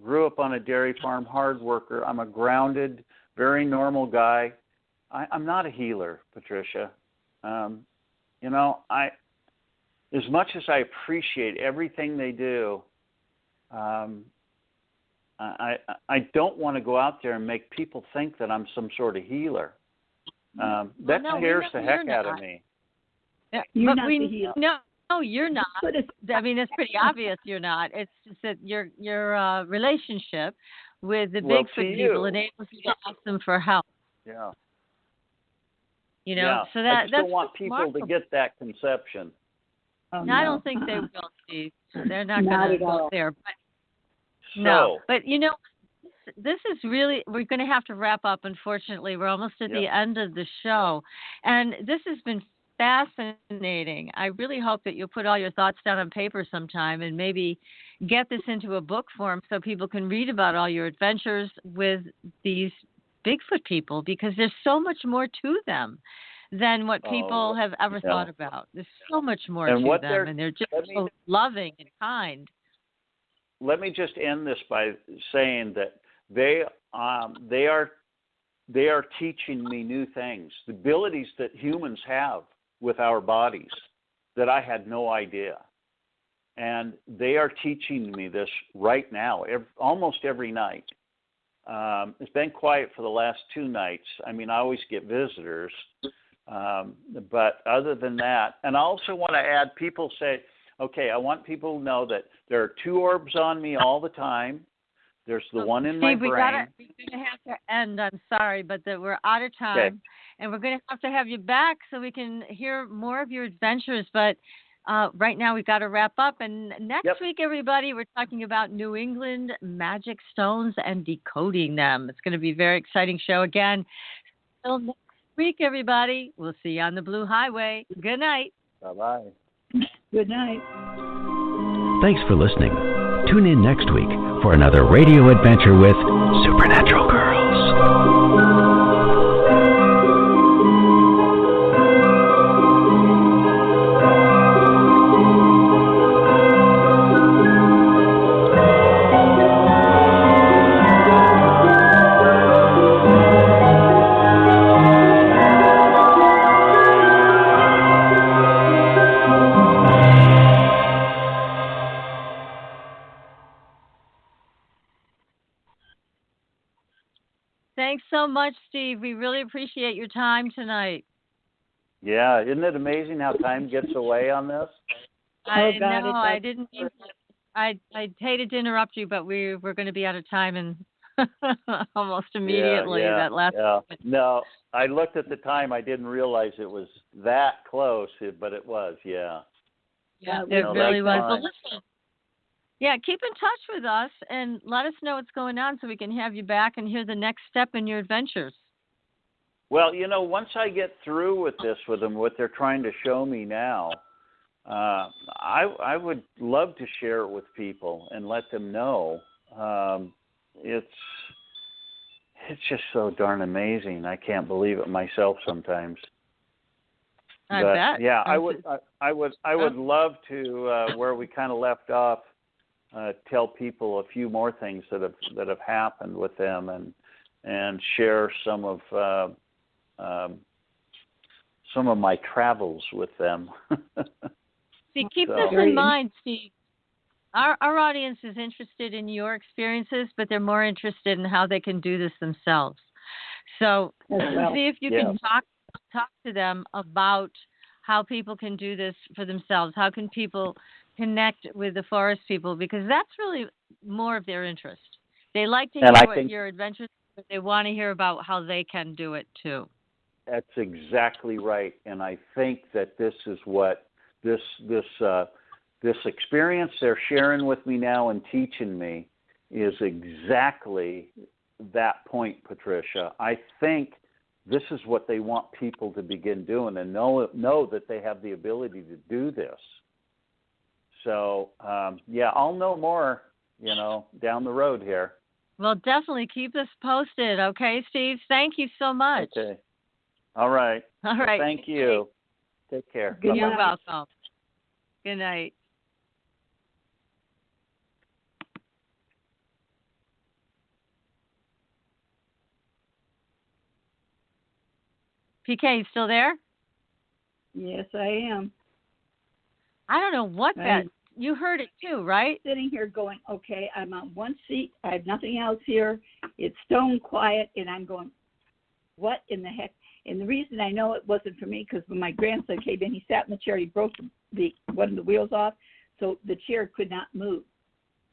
grew up on a dairy farm, hard worker. I'm a grounded, very normal guy. I'm not a healer, Patricia. As much as I appreciate everything they do, I don't want to go out there and make people think that I'm some sort of healer. That scares the heck out of me. You're not the healer. No, you're not. I mean, it's pretty obvious you're not. It's just that your relationship with the Bigfoot people enables you to ask them for help. Yeah. So that I just don't want people to get that conception. Oh, no, I don't think they will, Steve. They're not going to go there. But but this is really, we're going to have to wrap up, unfortunately. We're almost at the end of the show. And this has been fascinating. I really hope that you'll put all your thoughts down on paper sometime and maybe get this into a book form so people can read about all your adventures with these Bigfoot people, because there's so much more to them than what people have ever thought about. There's so much more to them, and they're just so loving and kind. Let me just end this by saying that they are teaching me new things, the abilities that humans have with our bodies that I had no idea. And they are teaching me this right now, almost every night. It's been quiet for the last 2 nights. I mean, I always get visitors. But other than that, and I also want to add, people say, okay, I want people to know that there are 2 orbs on me all the time. There's the one in my brain. We're going to have to end. I'm sorry, but we're out of time. And we're going to have you back so we can hear more of your adventures. But right now we've got to wrap up. And next week, everybody, we're talking about New England magic stones and decoding them. It's going to be a very exciting show again. Till next week, everybody. We'll see you on the Blue Highway. Good night. Bye-bye. Good night. Thanks for listening. Tune in next week for another radio adventure with Supernatural Girls. Thanks so much, Steve. We really appreciate your time tonight. Yeah, isn't it amazing how time gets away on this? I know. I didn't mean to. I hated to interrupt you, but we're going to be out of time and almost immediately. Yeah. That last. No, I looked at the time. I didn't realize it was that close, but it was. Yeah. Yeah, it really was. Well, listen. Yeah, keep in touch with us and let us know what's going on so we can have you back and hear the next step in your adventures. Well, once I get through with this with them, what they're trying to show me now, I would love to share it with people and let them know. It's just so darn amazing. I can't believe it myself sometimes. I bet. Yeah, I would love to where we kind of left off. Tell people a few more things that have happened with them and share some of my travels with them. See, keep this in mind, Steve. Our audience is interested in your experiences, but they're more interested in how they can do this themselves. So see if you can talk to them about how people can do this for themselves. How can people connect with the forest people? Because that's really more of their interest. They like to hear your adventures, but they want to hear about how they can do it too. That's exactly right, and I think that this is what this experience they're sharing with me now and teaching me is exactly that point, Patricia. I think this is what they want people to begin doing and know that they have the ability to do this. So, I'll know more, down the road here. Well, definitely keep us posted, okay, Steve? Thank you so much. Okay. All right. All right. Well, thank you. Take care. You're welcome. Good night. PK, you still there? Yes, I am. I don't know what that. You heard it too, right? Sitting here going, okay, I'm on one seat. I have nothing else here. It's stone quiet, and I'm going, what in the heck? And the reason I know it wasn't for me, because when my grandson came in, he sat in the chair. He broke one of the wheels off, so the chair could not move.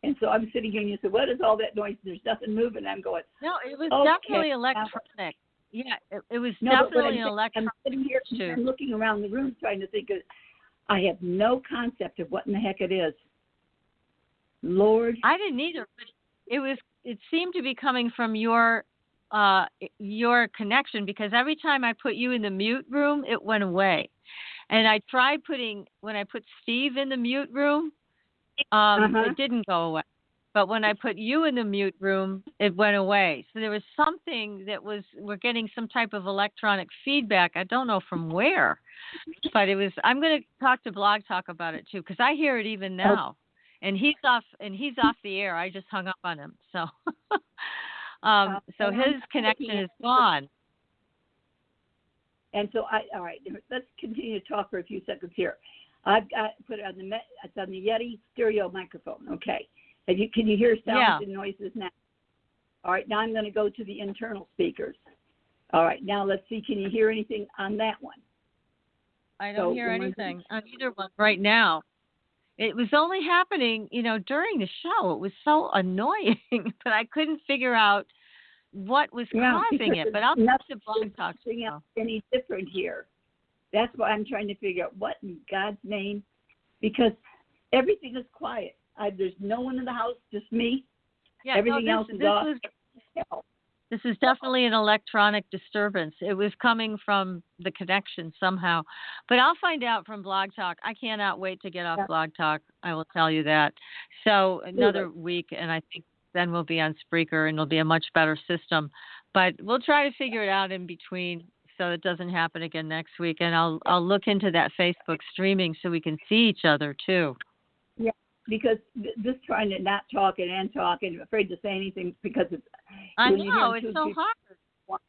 And so I'm sitting here, and you said, what is all that noise? There's nothing moving. I'm going, no, it was definitely electronic. Yeah, it was definitely an electronic. I'm sitting here, I'm looking around the room trying to think of, I have no concept of what in the heck it is. Lord. I didn't either, but it seemed to be coming from your connection, because every time I put you in the mute room, it went away. And I tried when I put Steve in the mute room, it didn't go away. But when I put you in the mute room, it went away. So there was something we're getting some type of electronic feedback. I don't know from where, but I'm going to talk to Blog Talk about it too, because I hear it even now. And he's off the air. I just hung up on him. So, so his connection is gone. And so all right, let's continue to talk for a few seconds here. I've got put it on it's on the Yeti stereo microphone. Okay. Can you hear sounds and noises now? All right, now I'm going to go to the internal speakers. All right, now let's see. Can you hear anything on that one? I don't hear anything on either one right now. It was only happening, during the show. It was so annoying, but I couldn't figure out what was causing it. But I'll have to Blog Talk. Any different here? That's why I'm trying to figure out what in God's name, because everything is quiet. There's no one in the house, just me. Yeah, everything else is off. This is definitely an electronic disturbance. It was coming from the connection somehow. But I'll find out from Blog Talk. I cannot wait to get off Blog Talk. I will tell you that. So another week, and I think then we'll be on Spreaker, and it'll be a much better system. But we'll try to figure it out in between so it doesn't happen again next week. And I'll look into that Facebook streaming so we can see each other too. Yeah. Because just trying to not talk and talk and afraid to say anything because I know, it's so hard.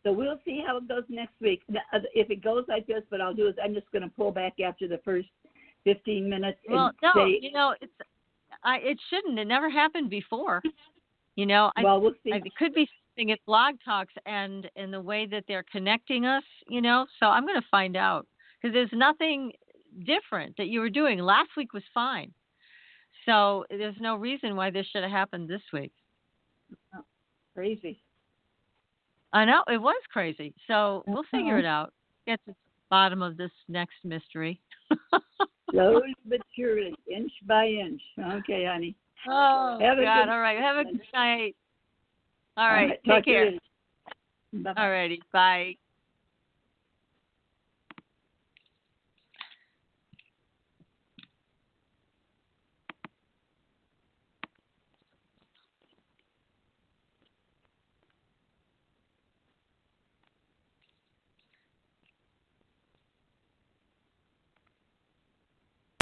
So we'll see how it goes next week. If it goes like this, what I'll do is I'm just going to pull back after the first 15 minutes. Well, no, it shouldn't. It never happened before. Well, we'll see. It could be interesting at Blog Talks and in the way that they're connecting us, you know. So I'm going to find out because there's nothing different that you were doing. Last week was fine. So there's no reason why this should have happened this week. Oh, crazy. I know, it was crazy. So we'll figure it out. Get to the bottom of this next mystery. Slowly but surely, inch by inch. Okay, honey. Oh, Have a God. good All right. Have a good night. All right. Talk Take care. Bye-bye. All righty. Bye.